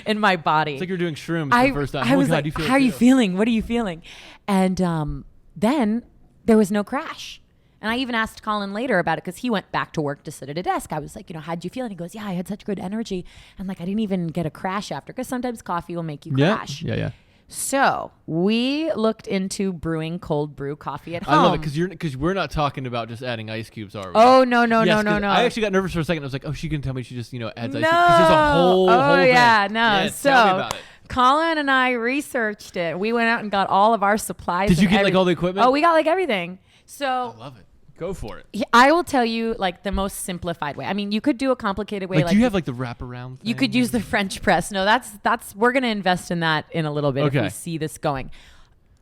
in my body. It's you're doing shrooms for the first time. I was God, how are you feeling? What are you feeling? And then there was no crash. And I even asked Colin later about it, because he went back to work to sit at a desk. I was like, how'd you feel? And he goes, yeah, I had such good energy. And I didn't even get a crash after, because sometimes coffee will make you crash. Yeah. So we looked into brewing cold brew coffee at home. I love it, because we're not talking about just adding ice cubes, are we? Oh, no. I actually got nervous for a second. I was like, she can tell me she just, adds ice cubes. Because there's a whole thing. Yeah, no. Yeah, so tell me about it. Colin and I researched it. We went out and got all of our supplies. Did you get all the equipment? Oh, we got everything. So I love it. Go for it. I will tell you the most simplified way. I mean, you could do a complicated way. Do you have the wraparound thing? You could use the French press. No, that's we're going to invest in that in a little bit if we see this going.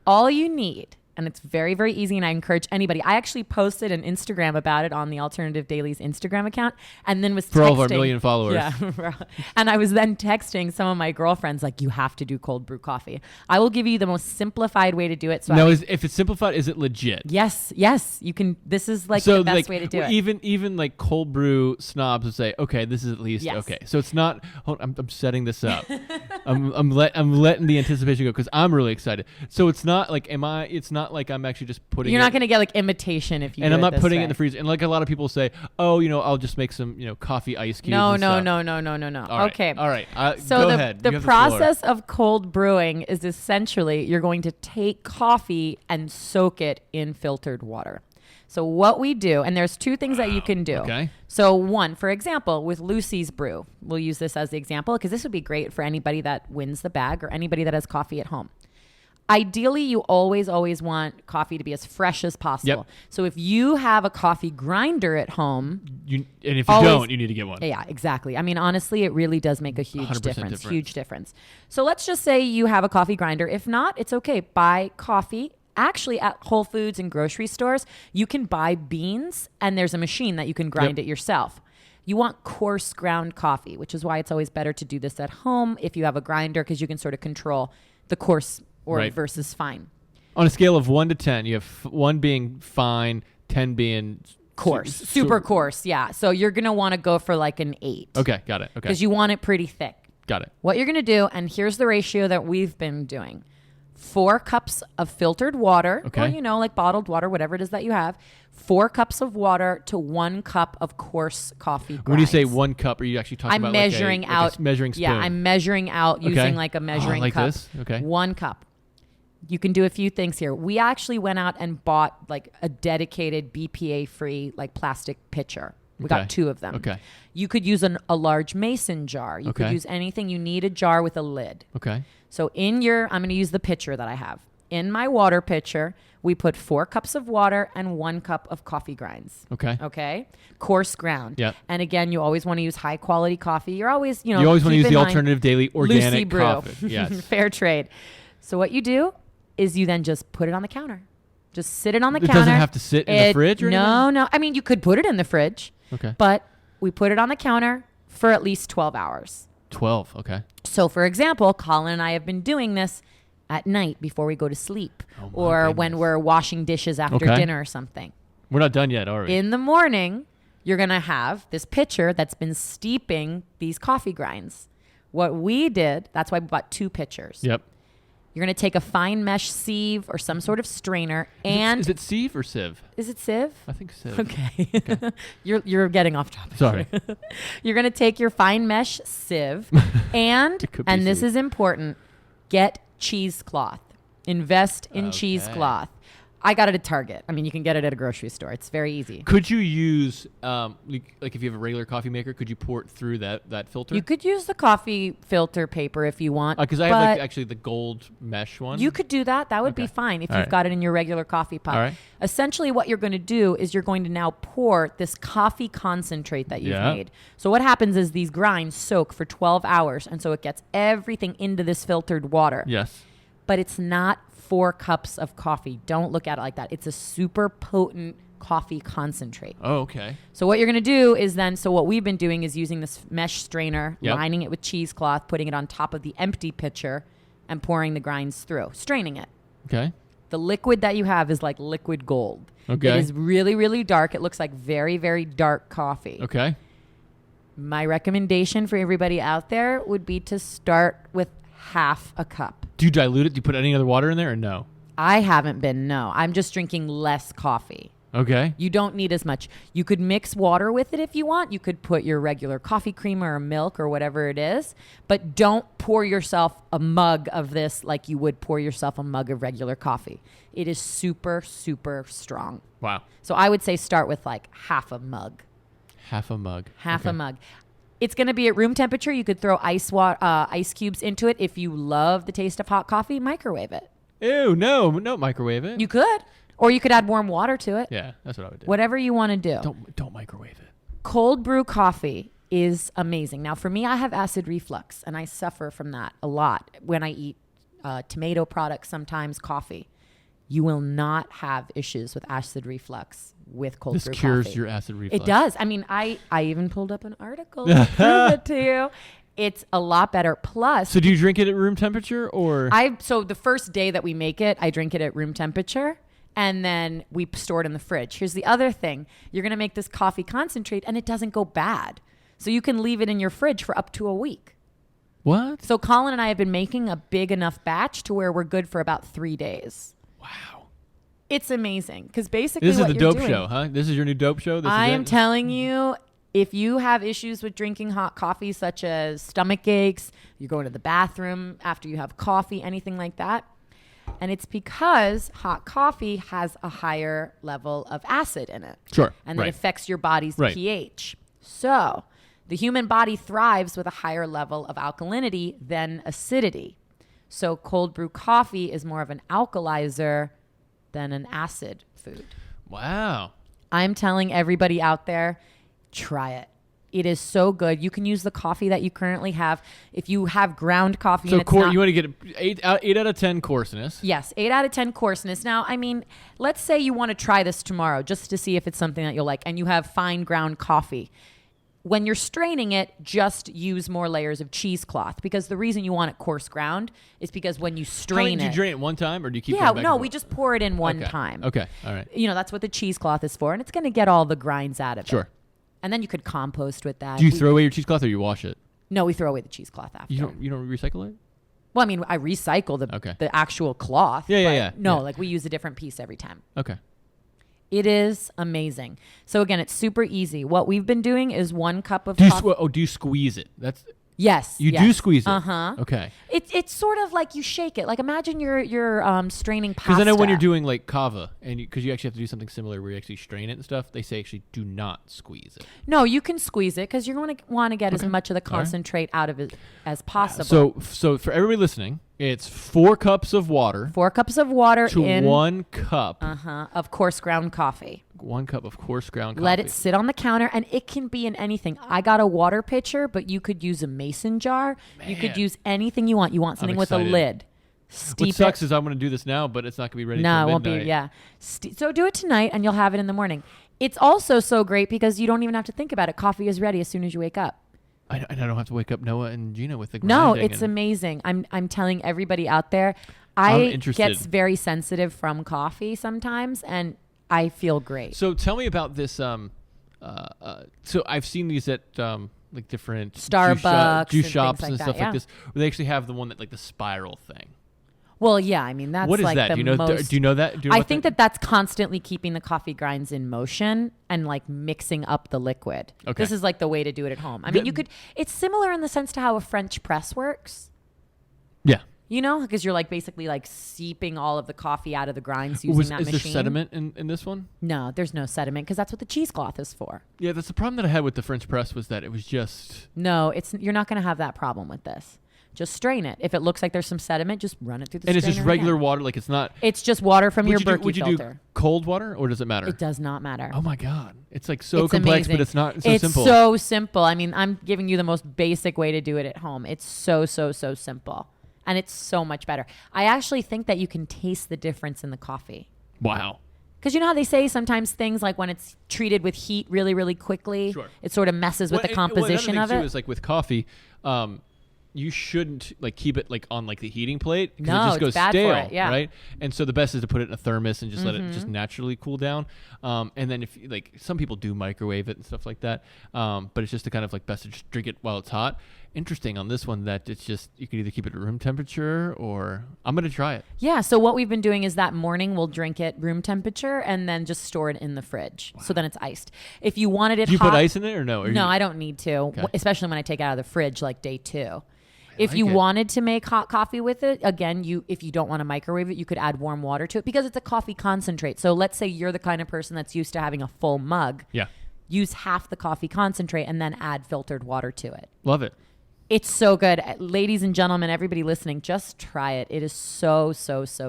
All you need, and it's very, very easy, and I encourage anybody. I actually posted an Instagram about it on the Alternative Daily's Instagram account, and then was for texting, all of our million followers. Yeah, and I was then texting some of my girlfriends you have to do cold brew coffee. I will give you the most simplified way to do it. So if it's simplified, is it legit? Yes, you can. This is the best way to do it. Even cold brew snobs would say, okay, this is at least okay. So it's not. I'm setting this up. I'm letting the anticipation go, because I'm really excited. So it's not it's not I'm actually just putting. You're not going to get imitation if you. And do I'm not putting way. it in the freezer. And a lot of people say, I'll just make some coffee ice cubes. No. Okay. All right. So go ahead. The process of cold brewing is essentially you're going to take coffee and soak it in filtered water. So what we do, and there's 2 things that you can do. Okay. So one, for example, with Lucy's Brew, we'll use this as the example, because this would be great for anybody that wins the bag or anybody that has coffee at home. Ideally, you always want coffee to be as fresh as possible. Yep. So if you have a coffee grinder at home, and if you don't, you need to get one. Yeah, exactly. I mean, honestly, it really does make a huge difference. Huge difference. So let's just say you have a coffee grinder. If not, it's okay. Buy coffee. Actually, at Whole Foods and grocery stores, you can buy beans, and there's a machine that you can grind it yourself. You want coarse ground coffee, which is why it's always better to do this at home if you have a grinder, because you can sort of control the coarse versus fine. On a scale of 1 to 10, you have 1 being fine, 10 being coarse, super coarse. Yeah. So you're going to want to go for an 8. Okay. Got it. Okay. Because you want it pretty thick. Got it. What you're going to do, and here's the ratio that we've been doing. 4 cups of filtered water, Okay. or, like bottled water, whatever it is that you have. 4 cups of water to 1 cup of coarse coffee grinds. When you say 1 cup, are you actually talking about measuring out, like a measuring spoon? Yeah, I'm measuring out using like a measuring like cup. this? Okay. 1 cup. You can do a few things here. We actually went out and bought like a dedicated BPA-free like plastic pitcher. We got 2 of them. Okay. You could use a large mason jar. You could use anything. You need a jar with a lid. Okay. So I'm going to use the pitcher that I have. In my water pitcher, we put 4 cups of water and 1 cup of coffee grinds. Okay. Okay. Coarse ground. Yep. And again, you always want to use high quality coffee. You're always, You always want to use the alternative daily Lucy organic Brew. coffee. Yes. Fair trade. So what you do is you then just put it on the counter. Just sit it on the It counter. doesn't have to sit in the fridge or anything? No. I mean, you could put it in the fridge. Okay. But we put it on the counter for at least 12 hours. 12. Okay. So, for example, Colin and I have been doing this at night before we go to sleep or when we're washing dishes after dinner or something. We're not done yet, are we? In the morning, you're going to have this pitcher that's been steeping these coffee grinds. What we did, that's why we bought 2 pitchers. Yep. You're going to take a fine mesh sieve or some sort of strainer and... Is it sieve or sieve? Is it sieve? I think sieve. Okay. You're getting off topic. Sorry. You're going to take your fine mesh sieve and this sieve. is important, get cheesecloth. Invest in cheesecloth. I got it at Target. I mean, you can get it at a grocery store. It's very easy. Could you use, like if you have a regular coffee maker, could you pour it through that filter? You could use the coffee filter paper if you want. Because I have actually the gold mesh one. You could do that. That would be fine if you've got it in your regular coffee pot. All right. Essentially, what you're going to do is you're going to now pour this coffee concentrate that you've made. So what happens is these grinds soak for 12 hours, and so it gets everything into this filtered water. Yes. But it's not 4 cups of coffee. Don't look at it like that. It's a super potent coffee concentrate. Oh, okay. So what you're going to do is what we've been doing is using this mesh strainer, lining it with cheesecloth, putting it on top of the empty pitcher, and pouring the grinds through, straining it. Okay. The liquid that you have is like liquid gold. Okay. It is really, really dark. It looks like very, very dark coffee. Okay. My recommendation for everybody out there would be to start with half a cup. Do you dilute it? Do you put any other water in there or no? I haven't been, no. I'm just drinking less coffee. Okay. You don't need as much. You could mix water with it if you want. You could put your regular coffee cream or milk or whatever it is. But don't pour yourself a mug of this like you would pour yourself a mug of regular coffee. It is super, super strong. Wow. So I would say start with like half a mug. Half a mug. Half a mug. It's going to be at room temperature. You could throw ice cubes into it. If you love the taste of hot coffee, microwave it. Ew, no, microwave it. You could. Or you could add warm water to it. Yeah, that's what I would do. Whatever you want to do. Don't microwave it. Cold brew coffee is amazing. Now, for me, I have acid reflux, and I suffer from that a lot when I eat tomato products, sometimes coffee. You will not have issues with acid reflux with cold brew coffee. This cures your acid reflux. It does. I mean, I even pulled up an article to prove it to you. It's a lot better. Plus, so do you drink it at room temperature or? So the first day that we make it, I drink it at room temperature. And then we store it in the fridge. Here's the other thing. You're going to make this coffee concentrate and it doesn't go bad. So you can leave it in your fridge for up to a week. What? So Colin and I have been making a big enough batch to where we're good for about 3 days. Wow. It's amazing. Because basically This is what the you're dope doing, show, huh? This is your new dope show? I am telling you, if you have issues with drinking hot coffee, such as stomach aches, you're going to the bathroom after you have coffee, anything like that, and it's because hot coffee has a higher level of acid in it. Sure. And that affects your body's pH. So the human body thrives with a higher level of alkalinity than acidity. So cold brew coffee is more of an alkalizer than an acid food. Wow. I'm telling everybody out there, try it. It is so good. You can use the coffee that you currently have. If you have ground coffee, so and it's not, you want to get 8 out of 10 coarseness. Yes, 8 out of 10 coarseness. Now, I mean, let's say you want to try this tomorrow just to see if it's something that you'll like, and you have fine ground coffee. When you're straining it, just use more layers of cheesecloth, because the reason you want it coarse ground is because when you strain Do you drain it one time or do you keep Yeah, going back no, and we forth? just pour it in one time. Okay, all right. You know, that's what the cheesecloth is for, and it's going to get all the grinds out of it. Sure. And then you could compost with that. Do you throw away your cheesecloth or you wash it? No, we throw away the cheesecloth after. You don't recycle it? Well, I mean, I recycle the actual cloth. Yeah. No, like we use a different piece every time. Okay. It is amazing. So again, it's super easy. What we've been doing is 1 cup of coffee. Do you squeeze it? Yes. You do squeeze it? Uh-huh. Okay. It's sort of like you shake it. Like imagine you're straining pasta. Because I know when you're doing like kava, and because you actually have to do something similar where you actually strain it and stuff, they say actually do not squeeze it. No, you can squeeze it because you're going to want to get as much of the concentrate out of it as possible. So for everybody listening, it's 4 cups of water. 4 cups of water to in 1 cup. Of coarse ground coffee. 1 cup of coarse ground coffee. Let it sit on the counter, and it can be in anything. I got a water pitcher, but you could use a mason jar. Man. You could use anything you want. You want something with a lid. Steep what sucks is I'm going to do this now, but it's not going to be ready No, till it won't midnight. be. Yeah. So do it tonight, and you'll have it in the morning. It's also so great because you don't even have to think about it. Coffee is ready as soon as you wake up. I don't have to wake up Noah and Gina with the No, grinding it's amazing. I'm telling everybody out there, I'm I interested. get very sensitive from coffee sometimes, and I feel great. So tell me about this. So I've seen these at like different Starbucks, juice and shops things and like stuff that, like this, where they actually have the one that like the spiral thing. Well, yeah, I mean that's what is like that? the Do you know? most. Do you know that? Do you know I what think that's constantly keeping the coffee grinds in motion and like mixing up the liquid. Okay. This is like the way to do it at home. I mean, you could. It's similar in the sense to how a French press works. Yeah. You know, because you're like basically like seeping all of the coffee out of the grinds using that machine. Is there sediment in this one? No, there's no sediment because that's what the cheesecloth is for. Yeah, that's the problem that I had with the French press was that it was just. No, you're not going to have that problem with this. Just strain it. If it looks like there's some sediment, just run it through the strainer. And it's just regular again. water, like it's not. It's just water from your Berkey Would you filter. do cold water, or does it matter? It does not matter. Oh my god, it's like so It's complex, amazing. but it's not. It's simple. so simple. I mean, I'm giving you the most basic way to do it at home. It's so simple, and it's so much better. I actually think that you can taste the difference in the coffee. Wow. Because you know how they say sometimes things like when it's treated with heat really, really quickly, Sure. it sort of messes with the composition of Too it. is like with coffee, you shouldn't like keep it like on like the heating plate because No, it just it's goes bad for stale, it, yeah. right? And so the best is to put it in a thermos and just let it just naturally cool down. And then if like some people do microwave it and stuff like that, but it's just to kind of like best to just drink it while it's hot. Interesting on this one that it's just you can either keep it at room temperature or I'm gonna try it. Yeah, so what we've been doing is that morning we'll drink it room temperature and then just store it in the fridge. Wow. So then it's iced. If you wanted it Do you hot, put ice in it or no? I don't need to, Okay. especially when I take it out of the fridge like day 2. If like you it. wanted to make hot coffee with it, again, if you don't want to microwave it, you could add warm water to it because it's a coffee concentrate. So let's say you're the kind of person that's used to having a full mug. Yeah. Use half the coffee concentrate and then add filtered water to it. Love it. It's so good. Ladies and gentlemen, everybody listening, just try it. It is so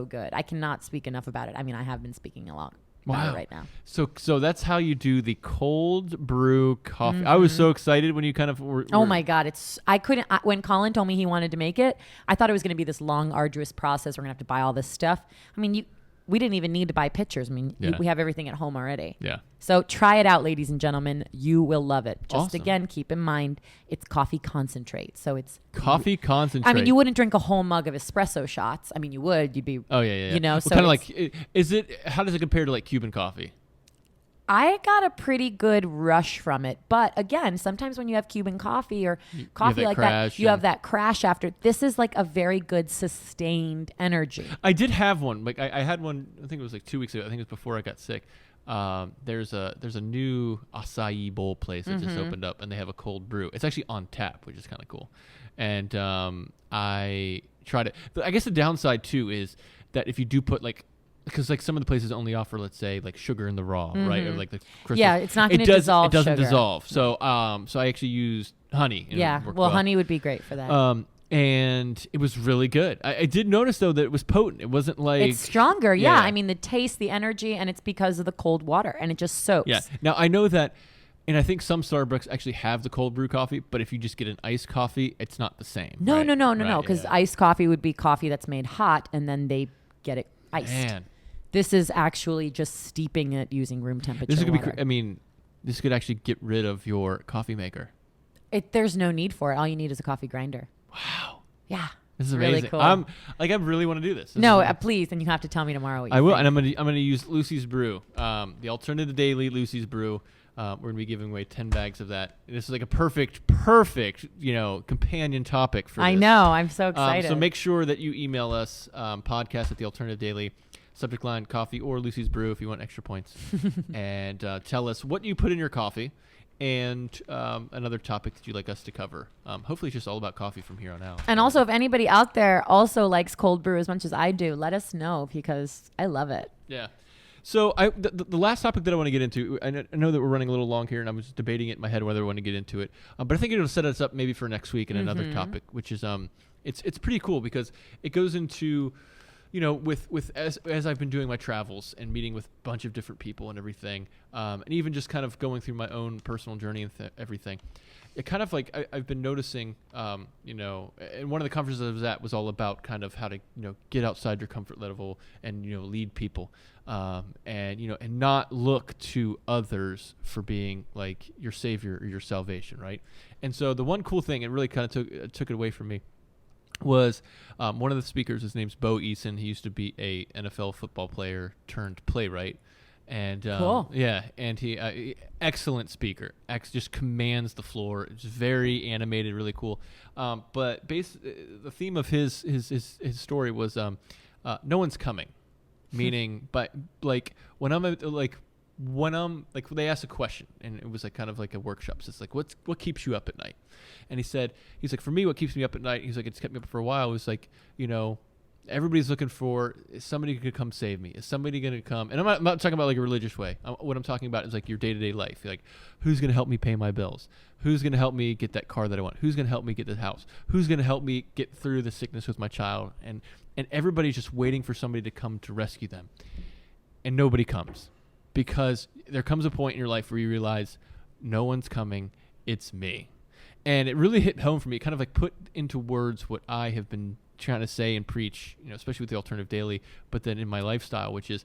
good. I cannot speak enough about it. I mean, I have been speaking a lot about it right now. So that's how you do the cold brew coffee. I was so excited when you kind of were Oh my God. When Colin told me he wanted to make it, I thought it was going to be this long, arduous process. We're going to have to buy all this stuff. I mean, we didn't even need to buy pitchers. I mean, we have everything at home already. Yeah. So try it out, ladies and gentlemen. You will love it. Just Awesome. again, keep in mind, it's coffee concentrate. So it's coffee concentrate. I mean, you wouldn't drink a whole mug of espresso shots. I mean, you would. You'd be. Oh yeah. You know, well, so kind of like, is it? How does it compare to like Cuban coffee? I got a pretty good rush from it. But again, sometimes when you have Cuban coffee or coffee like that, you have that crash after. This is like a very good sustained energy. I did have one. Like I had one, I think it was like 2 weeks ago. I think it was before I got sick. There's a new acai bowl place that just opened up and they have a cold brew. It's actually on tap, which is kind of cool. And I tried it. I guess the downside too is that if you do put like, because like some of the places only offer, let's say, like sugar in the raw, right? Or like the crystals. Yeah, it's not going to dissolve. It doesn't sugar. dissolve. So so I actually used honey. Yeah, well, honey would be great for that. And it was really good. I did notice though that it was potent. It wasn't like it's stronger. Yeah, I mean the taste, the energy, and it's because of the cold water, and it just soaks. Yeah. Now I know that, and I think some Starbucks actually have the cold brew coffee, but if you just get an iced coffee, it's not the same. No, right? no, because iced coffee would be coffee that's made hot, and then they get it iced. Man. This is actually just steeping it using room temperature This is gonna water. be. I mean, this could actually get rid of your coffee maker. There's no need for it. All you need is a coffee grinder. Wow. Yeah. This is really amazing. cool. I really want to do this. Please, and you have to tell me tomorrow what you I will, think. and I'm gonna use Lucy's Brew, the alternative daily Lucy's Brew. We're going to be giving away 10 bags of that. This is like a perfect, companion topic for this. I know. I'm so excited. So make sure that you email us, podcast at The Alternative Daily, subject line coffee or Lucy's Brew if you want extra points. And tell us what you put in your coffee and another topic that you'd like us to cover. Hopefully it's just all about coffee from here on out. And also, if anybody out there also likes cold brew as much as I do, let us know because I love it. Yeah. So the last topic that I want to get into, I know that we're running a little long here, and I was debating it in my head whether I want to get into it. But I think it'll set us up maybe for next week in another topic, which is it's pretty cool because it goes into, as I've been doing my travels and meeting with a bunch of different people and everything, and even just kind of going through my own personal journey and everything. It kind of like I've been noticing, and one of the conferences I was at was all about kind of how to, get outside your comfort level and, lead people, and not look to others for being like your savior or your salvation, right? And so the one cool thing, it really kind of took it away from me, was one of the speakers. His name's Bo Eason. He used to be a NFL football player turned playwright. And cool. Yeah, and he excellent speaker. Just commands the floor. It's very animated, really cool. But the theme of his story was no one's coming, meaning but like when they asked a question and it was like kind of like a workshop. So it's like what keeps you up at night? And he's like for me what keeps me up at night. He's like it's kept me up for a while. It was like everybody's looking for is somebody could come save me. Is somebody going to come? And I'm not talking about like a religious way. What I'm talking about is like your day-to-day life. Like who's going to help me pay my bills? Who's going to help me get that car that I want? Who's going to help me get the house? Who's going to help me get through the sickness with my child? And everybody's just waiting for somebody to come to rescue them. And nobody comes because there comes a point in your life where you realize no one's coming. It's me. And it really hit home for me. It kind of like put into words what I have been trying to say and preach, especially with the Alternative Daily, but then in my lifestyle, which is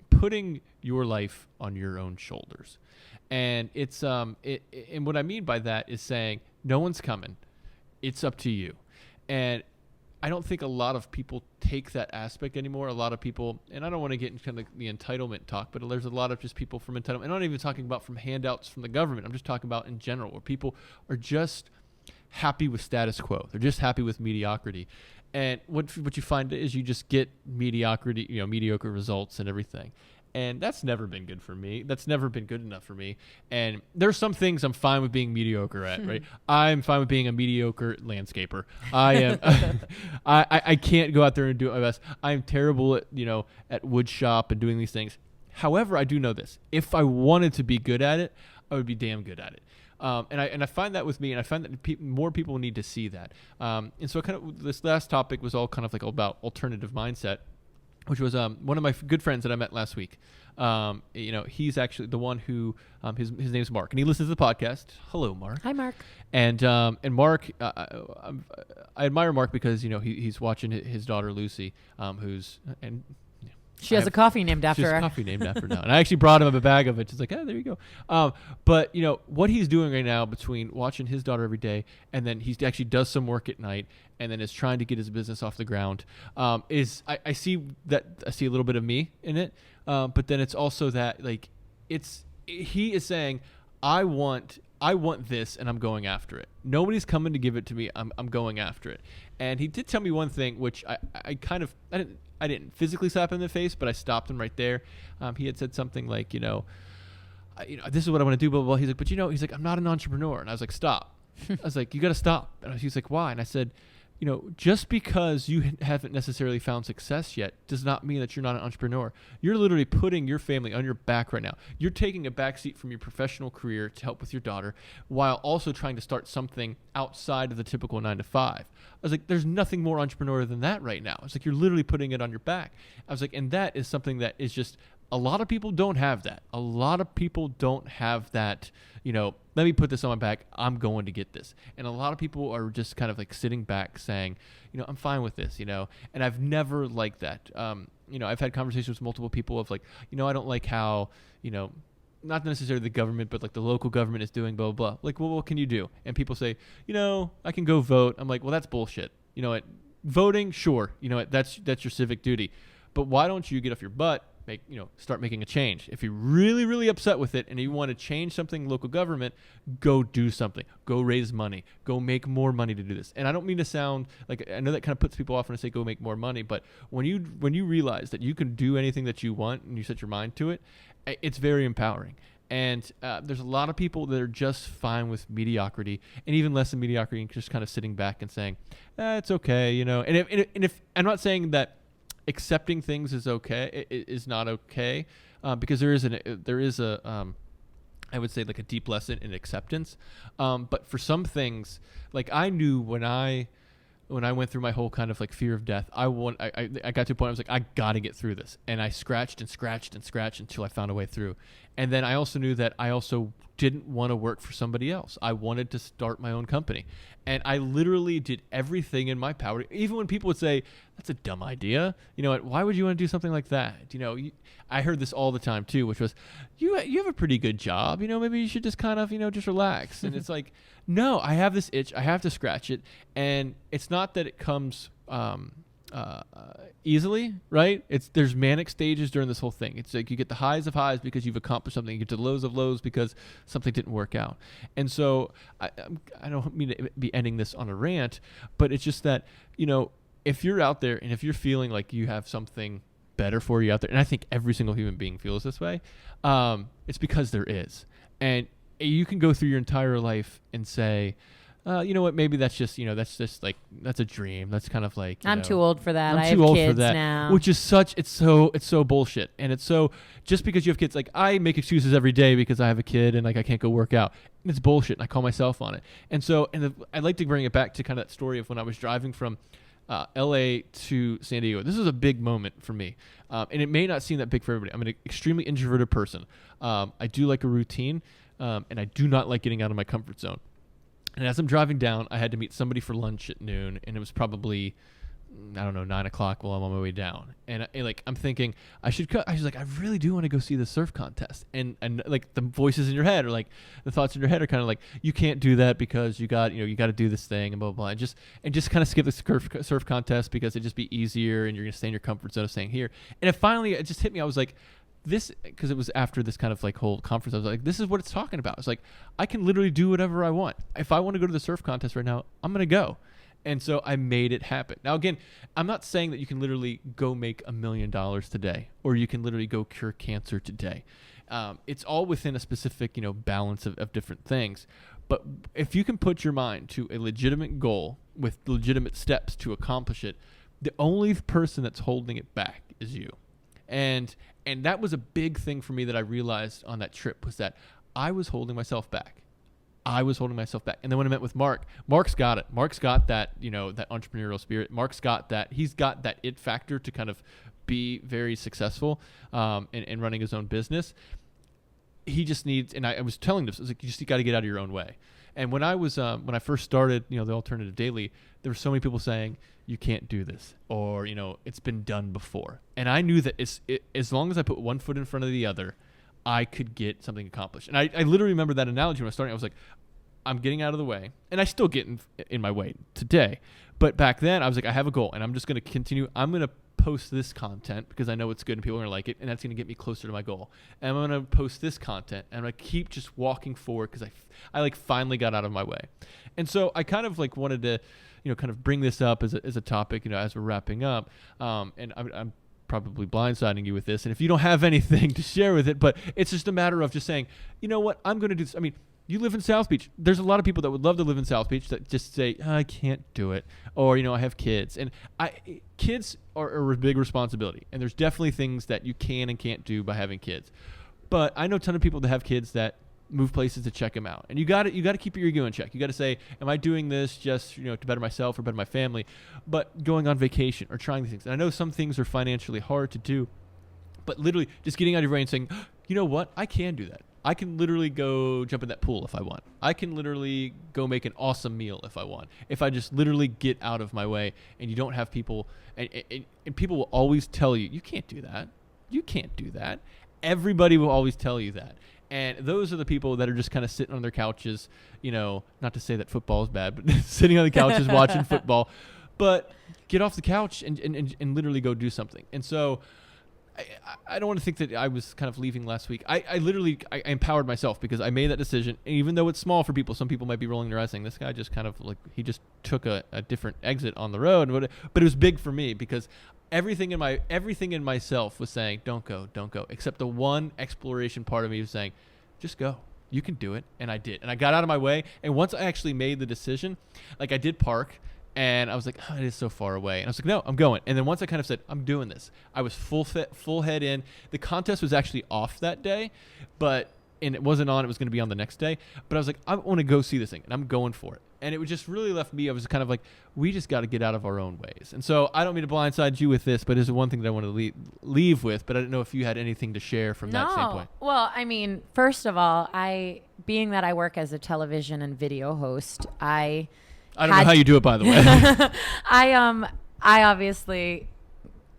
putting your life on your own shoulders. And it's and what I mean by that is saying no one's coming. It's up to you. And I don't think a lot of people take that aspect anymore. A lot of people, and I don't want to get into kind of the entitlement talk, but there's a lot of just people from entitlement. I'm not even talking about from handouts from the government. I'm just talking about in general, where people are just happy with status quo. They're just happy with mediocrity. And what you find is you just get mediocrity, mediocre results and everything. And that's never been good for me. That's never been good enough for me. And there's some things I'm fine with being mediocre at, right? I'm fine with being a mediocre landscaper. I am. I can't go out there and do it my best. I'm terrible at wood shop and doing these things. However, I do know this. If I wanted to be good at it, I would be damn good at it. And I find that with me, and I find that more people need to see that. And so kind of this last topic was all kind of like all about alternative mindset, which was one of my good friends that I met last week. He's actually the one who his name's Mark, and he listens to the podcast. Hello, Mark. Hi, Mark. And Mark, I admire Mark because he's watching his daughter Lucy, She has a coffee named after her. She has a coffee named after her now. And I actually brought him a bag of it. She's like, there you go. But, what he's doing right now between watching his daughter every day and then he actually does some work at night and then is trying to get his business off the ground is I see a little bit of me in it. But then it's also that, like, he is saying, I want this and I'm going after it. Nobody's coming to give it to me. I'm going after it. And he did tell me one thing, which I didn't physically slap him in the face, but I stopped him right there. He had said something like, this is what I want to do, blah, blah, blah. He's like, but he's like, I'm not an entrepreneur. And I was like, stop. I was like, you got to stop. And he's like, why? And I said, just because you haven't necessarily found success yet does not mean that you're not an entrepreneur. You're literally putting your family on your back right now. You're taking a backseat from your professional career to help with your daughter while also trying to start something outside of the typical 9 to 5. I was like, there's nothing more entrepreneurial than that right now. It's like you're literally putting it on your back. I was like, and that is something that is just a lot of people don't have that. A lot of people don't have that, let me put this on my back. I'm going to get this. And a lot of people are just kind of like sitting back saying, I'm fine with this, and I've never liked that. I've had conversations with multiple people of like, I don't like how, not necessarily the government, but like the local government is doing blah, blah, blah. Like, well, what can you do? And people say, I can go vote. I'm like, well, that's bullshit. Voting, sure. That's your civic duty. But why don't you get off your butt, start making a change. If you're really, really upset with it and you want to change something in local government, go do something. Go raise money. Go make more money to do this. And I don't mean to sound like, I know that kind of puts people off when I say go make more money, but when you realize that you can do anything that you want and you set your mind to it, it's very empowering. And there's a lot of people that are just fine with mediocrity, and even less than mediocrity, and just kind of sitting back and saying, it's okay, And if I'm not saying that accepting things is okay, is not okay, because there is a I would say like a deep lesson in acceptance. But for some things, like I knew when I went through my whole kind of like fear of death, I got to a point I was like, I got to get through this. And I scratched and scratched and scratched until I found a way through. And then I also knew that I also didn't want to work for somebody else. I wanted to start my own company. And I literally did everything in my power. Even when people would say, that's a dumb idea. Why would you want to do something like that? I heard this all the time too, which was, you have a pretty good job. Maybe you should just kind of, just relax. And it's like, no, I have this itch. I have to scratch it. And it's not that it comes easily, right? There's manic stages during this whole thing. It's like you get the highs of highs because you've accomplished something. You get to the lows of lows because something didn't work out. And so I don't mean to be ending this on a rant, but it's just that, if you're out there and if you're feeling like you have something better for you out there, and I think every single human being feels this way, it's because there is. And you can go through your entire life and say, you know what, maybe that's just that's a dream. That's kind of like, I'm too old for that. I have kids now. Which is it's so bullshit. And it's so, just because you have kids, like I make excuses every day because I have a kid and like I can't go work out. And it's bullshit. And I call myself on it. And so, I'd like to bring it back to kind of that story of when I was driving from LA to San Diego. This was a big moment for me. And it may not seem that big for everybody. I'm an extremely introverted person. I do like a routine, and I do not like getting out of my comfort zone. And as I'm driving down, I had to meet somebody for lunch at noon, and it was probably, 9 o'clock while I'm on my way down. And I'm thinking I should cut. I was like, I really do want to go see the surf contest. And like the voices in your head, or like the thoughts in your head, are kind of like, you can't do that because you got to do this thing and blah, blah, blah. And just kind of skip the surf contest because it'd just be easier and you're going to stay in your comfort zone of staying here. And it just hit me. I was like, this, because it was after this kind of like whole conference, I was like, this is what it's talking about. It's like, I can literally do whatever I want. If I want to go to the surf contest right now, I'm going to go. And so I made it happen. Now, again, I'm not saying that you can literally go make $1 million today, or you can literally go cure cancer today. It's all within a specific, balance of different things. But if you can put your mind to a legitimate goal with legitimate steps to accomplish it, the only person that's holding it back is you. And that was a big thing for me that I realized on that trip, was that I was holding myself back. And then when I met with Mark, Mark's got it. Mark's got that, that entrepreneurial spirit. Mark's got that. He's got that it factor to kind of be very successful in running his own business. He just needs, and I was telling this, I was like, you got to get out of your own way. And when when I first started, the Alternative Daily, there were so many people saying, you can't do this, or, it's been done before. And I knew that as long as I put one foot in front of the other, I could get something accomplished. And I literally remember that analogy when I was starting. I was like, I'm getting out of the way, and I still get in my way today. But back then I was like, I have a goal, and I'm just going to continue. I'm going to post this content because I know it's good and people are going to like it, and that's going to get me closer to my goal. And I'm going to post this content, and I'm going to keep just walking forward because I like finally got out of my way. And so I kind of like wanted to, kind of bring this up as a topic, as we're wrapping up. And I'm probably blindsiding you with this, and if you don't have anything to share with it, but it's just a matter of just saying, you know what, I'm going to do this. I mean, you live in South Beach. There's a lot of people that would love to live in South Beach that just say, I can't do it. Or, I have kids. And kids are a big responsibility. And there's definitely things that you can and can't do by having kids. But I know a ton of people that have kids that move places to check them out. And you got to keep your ego in check. You got to say, am I doing this just, to better myself or better my family? But going on vacation or trying these things. And I know some things are financially hard to do. But literally just getting out of your brain and saying, you know what, I can do that. I can literally go jump in that pool if I want. I can literally go make an awesome meal if I want. If I just literally get out of my way, and you don't have people, and people will always tell you, you can't do that. You can't do that. Everybody will always tell you that. And those are the people that are just kind of sitting on their couches, not to say that football is bad, but sitting on the couches watching football. But get off the couch and literally go do something. And so I don't want to think that I was kind of leaving last week. I literally empowered myself because I made that decision. And even though it's small for people, some people might be rolling their eyes saying, this guy just kind of like, he just took a different exit on the road. But it was big for me because everything in myself was saying, don't go. Except the one exploration part of me was saying, just go. You can do it. And I did. And I got out of my way. And once I actually made the decision, like I did park. And I was like, oh, it is so far away. And I was like, no, I'm going. And then once I kind of said, I'm doing this, I was full head in. The contest was actually off that day, and it wasn't on. It was going to be on the next day. But I was like, I want to go see this thing, and I'm going for it. And it just really left me. I was kind of like, we just got to get out of our own ways. And so I don't mean to blindside you with this, but this is one thing that I want to leave with. But I didn't know if you had anything to share from that standpoint. Well, I mean, first of all, being that I work as a television and video host, I don't know how you do it, by the way. I obviously,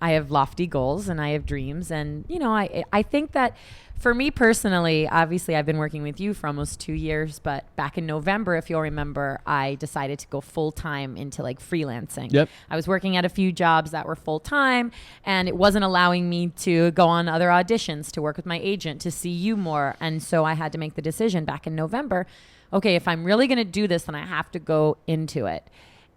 I have lofty goals and I have dreams. And, I think that for me personally, obviously I've been working with you for almost 2 years, but back in November, if you'll remember, I decided to go full time into like freelancing. Yep. I was working at a few jobs that were full time and it wasn't allowing me to go on other auditions, to work with my agent, to see you more. And so I had to make the decision back in November, okay, if I'm really going to do this, then I have to go into it.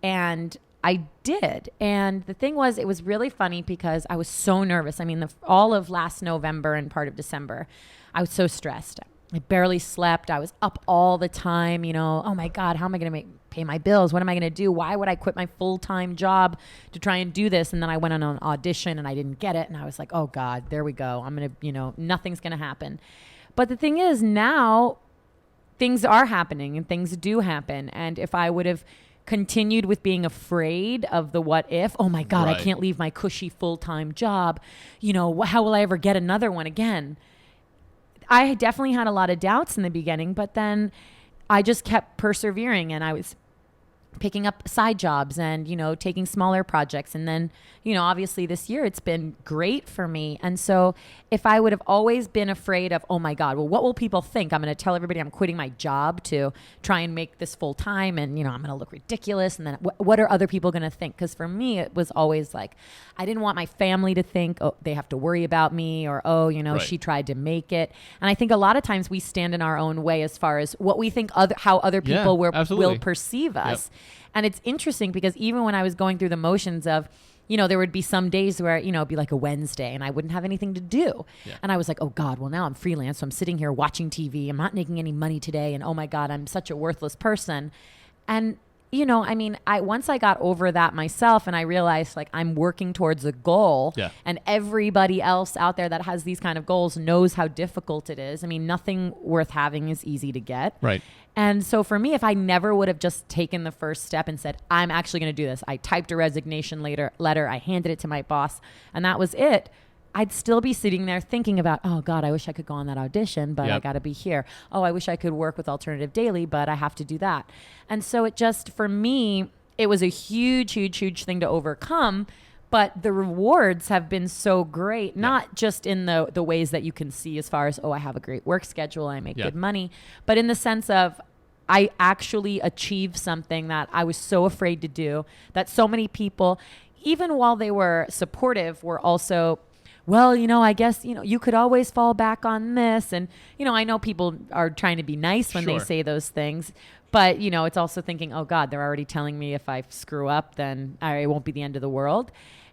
And I did. And the thing was, it was really funny because I was so nervous. I mean, all of last November and part of December, I was so stressed. I barely slept. I was up all the time, oh my God, how am I going to pay my bills? What am I going to do? Why would I quit my full-time job to try and do this? And then I went on an audition and I didn't get it. And I was like, oh God, there we go. I'm going to, nothing's going to happen. But the thing is now, things are happening and things do happen. And if I would have continued with being afraid of the what if, oh my God, right, I can't leave my cushy full-time job. How will I ever get another one again? I definitely had a lot of doubts in the beginning, but then I just kept persevering and I was picking up side jobs and, taking smaller projects. And then, obviously this year it's been great for me. And so if I would have always been afraid of, oh my God, well, what will people think? I'm going to tell everybody I'm quitting my job to try and make this full time. And, I'm going to look ridiculous. And then what are other people going to think? Because for me, it was always like, I didn't want my family to think, oh, they have to worry about me or, oh, right, she tried to make it. And I think a lot of times we stand in our own way as far as what we think how other people will perceive us. Yep. And it's interesting because even when I was going through the motions of, there would be some days where, it'd be like a Wednesday and I wouldn't have anything to do. Yeah. And I was like, oh God, well now I'm freelance. So I'm sitting here watching TV. I'm not making any money today. And oh my God, I'm such a worthless person. And, once I got over that myself and I realized like I'm working towards a goal, yeah, and everybody else out there that has these kind of goals knows how difficult it is. I mean, nothing worth having is easy to get. Right. And so for me, if I never would have just taken the first step and said, I'm actually going to do this, I typed a resignation letter, I handed it to my boss, and that was it, I'd still be sitting there thinking about, oh God, I wish I could go on that audition, but yep, I got to be here. Oh, I wish I could work with Alternative Daily, but I have to do that. And so it just, for me, it was a huge, huge, huge thing to overcome. But the rewards have been so great, not just in the ways that you can see as far as, oh, I have a great work schedule, I make good money, but in the sense of I actually achieved something that I was so afraid to do, that so many people, even while they were supportive, were also, well, I guess, you could always fall back on this. And, I know people are trying to be nice when they say those things. But, it's also thinking, oh, God, they're already telling me if I screw up, then it won't be the end of the world.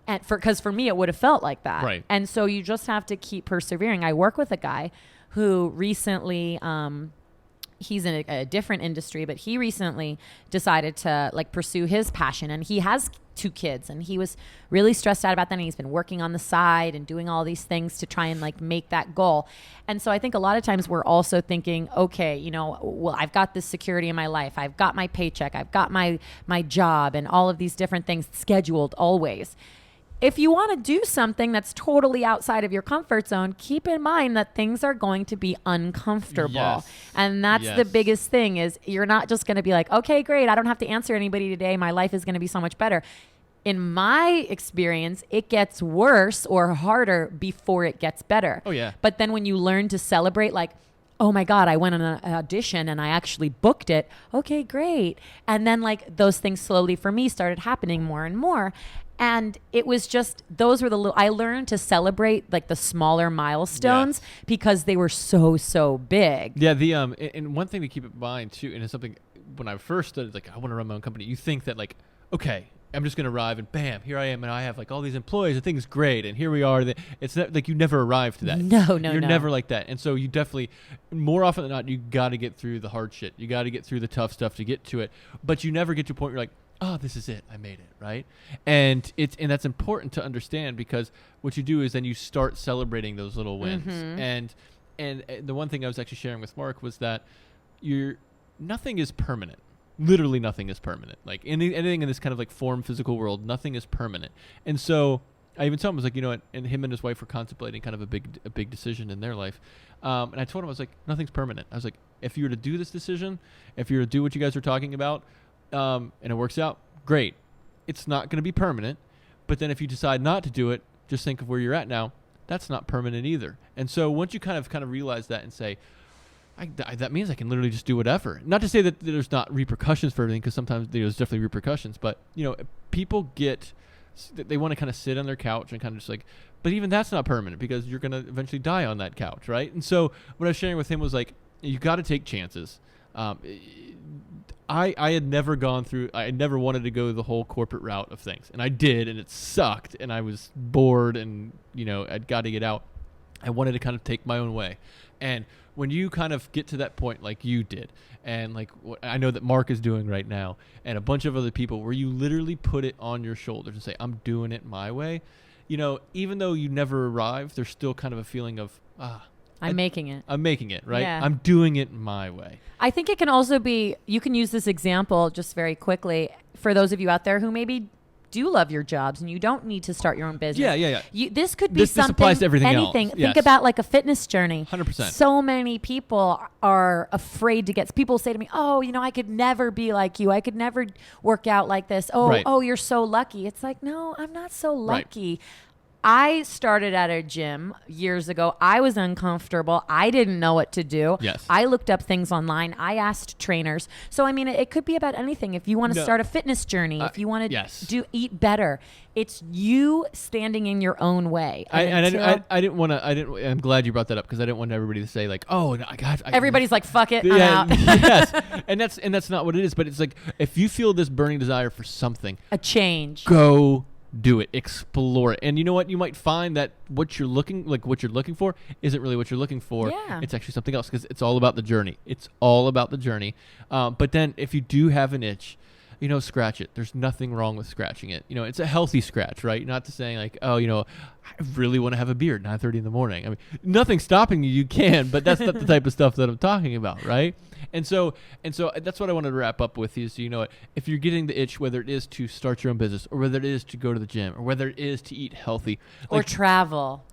And because for me, it would have felt like that. Right. And so you just have to keep persevering. I work with a guy who recently, he's in a different industry, but he recently decided to pursue his passion, and he has 2 kids, and he was really stressed out about that. And he's been working on the side and doing all these things to try and make that goal. And so I think a lot of times we're also thinking, okay, well, I've got this security in my life. I've got my paycheck. I've got my job and all of these different things scheduled always. If you want to do something that's totally outside of your comfort zone, keep in mind that things are going to be uncomfortable. Yes. And that's the biggest thing is you're not just going to be like, okay, great, I don't have to answer anybody today. My life is going to be so much better. In my experience, it gets worse or harder before it gets better. Oh, yeah. But then when you learn to celebrate, oh my God, I went on an audition and I actually booked it. Okay, great. And then those things slowly for me started happening more and more. And it was just, those were the little, I learned to celebrate like the smaller milestones because they were so big. Yeah. And one thing to keep in mind too, and it's something when I first started, like, I want to run my own company. You think that like, okay, I'm just going to arrive and bam, here I am. And I have like all these employees and things great. And here we are. It's not, like you never arrive to that. No. You're never like that. And so you definitely, more often than not, you got to get through the hard shit. You got to get through the tough stuff to get to it. But you never get to a point where you're like, oh, this is it. I made it, right? And that's important to understand, because what you do is then you start celebrating those little wins. And the one thing I was actually sharing with Mark was that nothing is permanent. Literally nothing is permanent. Like anything in this kind of like form physical world, nothing is permanent. And so I even told him, I was like, you know what? And him and his wife were contemplating kind of a big decision in their life. And I told him, I was like, nothing's permanent. I was like, if you were to do this decision, if you were to do what you guys are talking about, and it works out, great. It's not going to be permanent. But then if you decide not to do it, just think of where you're at now. That's not permanent either. And so once you kind of realize that and say, that means I can literally just do whatever. Not to say that there's not repercussions for everything, because sometimes there's definitely repercussions. But, people they want to kind of sit on their couch and kind of just like, but even that's not permanent, because you're going to eventually die on that couch, right? And so what I was sharing with him was like, you got to take chances. I had never I never wanted to go the whole corporate route of things. And I did, and it sucked, and I was bored, and, I'd got to get out. I wanted to kind of take my own way. And when you kind of get to that point like you did, and like what I know that Mark is doing right now, and a bunch of other people, where you literally put it on your shoulders and say, I'm doing it my way, even though you never arrive, there's still kind of a feeling of, I'm making it. I'm making it, right? Yeah. I'm doing it my way. I think it can also be, you can use this example just very quickly for those of you out there who maybe do love your jobs and you don't need to start your own business. Yeah. This could be something, this applies to everything anything. else. Think about like a fitness journey. 100%. So many people are afraid to get, people say to me, oh, I could never be like you. I could never work out like this. Oh, you're so lucky. It's like, no, I'm not so lucky. Right. I started at a gym years ago. I was uncomfortable. I didn't know what to do. Yes. I looked up things online. I asked trainers. So, it could be about anything. If you want to start a fitness journey, if you want to eat better, it's you standing in your own way. I'm glad you brought that up, because I didn't want everybody to say like, oh, no, everybody's like, fuck it, I'm out. Yes. And that's not what it is. But it's like, if you feel this burning desire for something, a change, go do it, explore it. And you know what? You might find that what you're looking for isn't really what you're looking for. Yeah. It's actually something else, because it's all about the journey. But then if you do have an itch, scratch it. There's nothing wrong with scratching it. It's a healthy scratch, right? Not to saying like, oh, I really want to have a beer at 9:30 in the morning. I mean, nothing's stopping you. You can, but that's not the type of stuff that I'm talking about, right? And so that's what I wanted to wrap up with is, if you're getting the itch, whether it is to start your own business, or whether it is to go to the gym, or whether it is to eat healthy, or travel.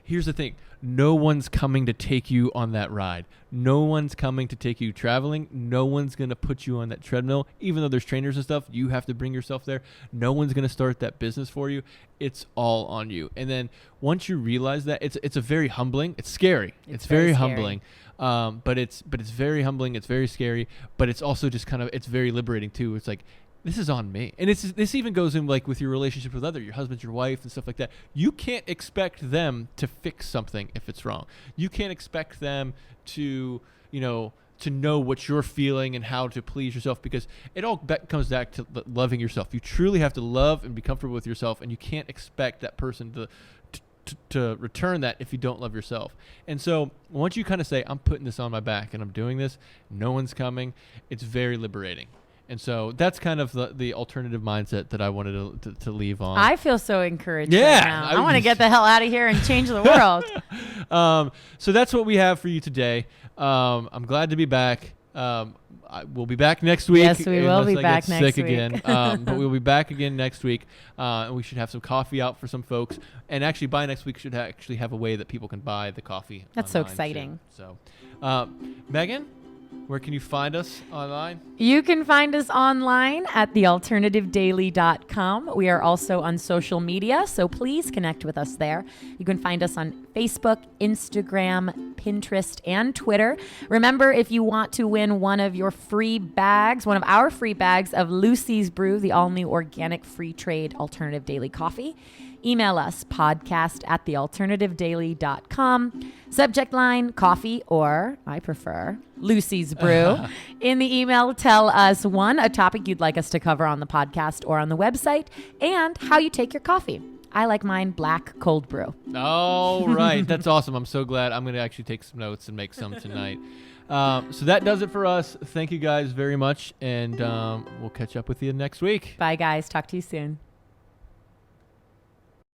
Here's the thing. No one's coming to take you on that ride. No one's coming to take you traveling. No one's going to put you on that treadmill. Even though there's trainers and stuff, you have to bring yourself there. No one's going to start that business for you. It's all on you. And then once you realize that, it's a very humbling. It's scary. It's very humbling. But it's very humbling. It's very scary. But it's also just it's very liberating too. It's like, this is on me. And this even goes in like with your relationship with your husband, your wife, and stuff like that. You can't expect them to fix something if it's wrong. You can't expect them to know what you're feeling and how to please yourself, because it all comes back to loving yourself. You truly have to love and be comfortable with yourself, and you can't expect that person to return that if you don't love yourself. And so once you kind of say, I'm putting this on my back and I'm doing this, no one's coming, it's very liberating. And so that's kind of the alternative mindset that I wanted to leave on. I feel so encouraged right now. I want to get the hell out of here and change the world. So that's what we have for you today. I'm glad to be back. We'll be back next week. Yes, we will be back next week. Again. But we'll be back again next week. And we should have some coffee out for some folks. And actually, by next week, should actually have a way that people can buy the coffee. That's so exciting. Too. So, Megan? where can you find us online? You can find us online at thealternativedaily.com. We are also on social media, so please connect with us there. You can find us on Facebook, Instagram, Pinterest, and Twitter. Remember, if you want to win one of our free bags of Lucy's Brew, the all-new organic free trade alternative daily coffee, email us podcast@thealternativedaily.com. Subject line, coffee, or I prefer Lucy's Brew. In the email, tell us a topic you'd like us to cover on the podcast or on the website, and how you take your coffee. I like mine black cold brew. All right. That's awesome. I'm so glad. I'm going to actually take some notes and make some tonight. So that does it for us. Thank you guys very much, and we'll catch up with you next week. Bye, guys. Talk to you soon.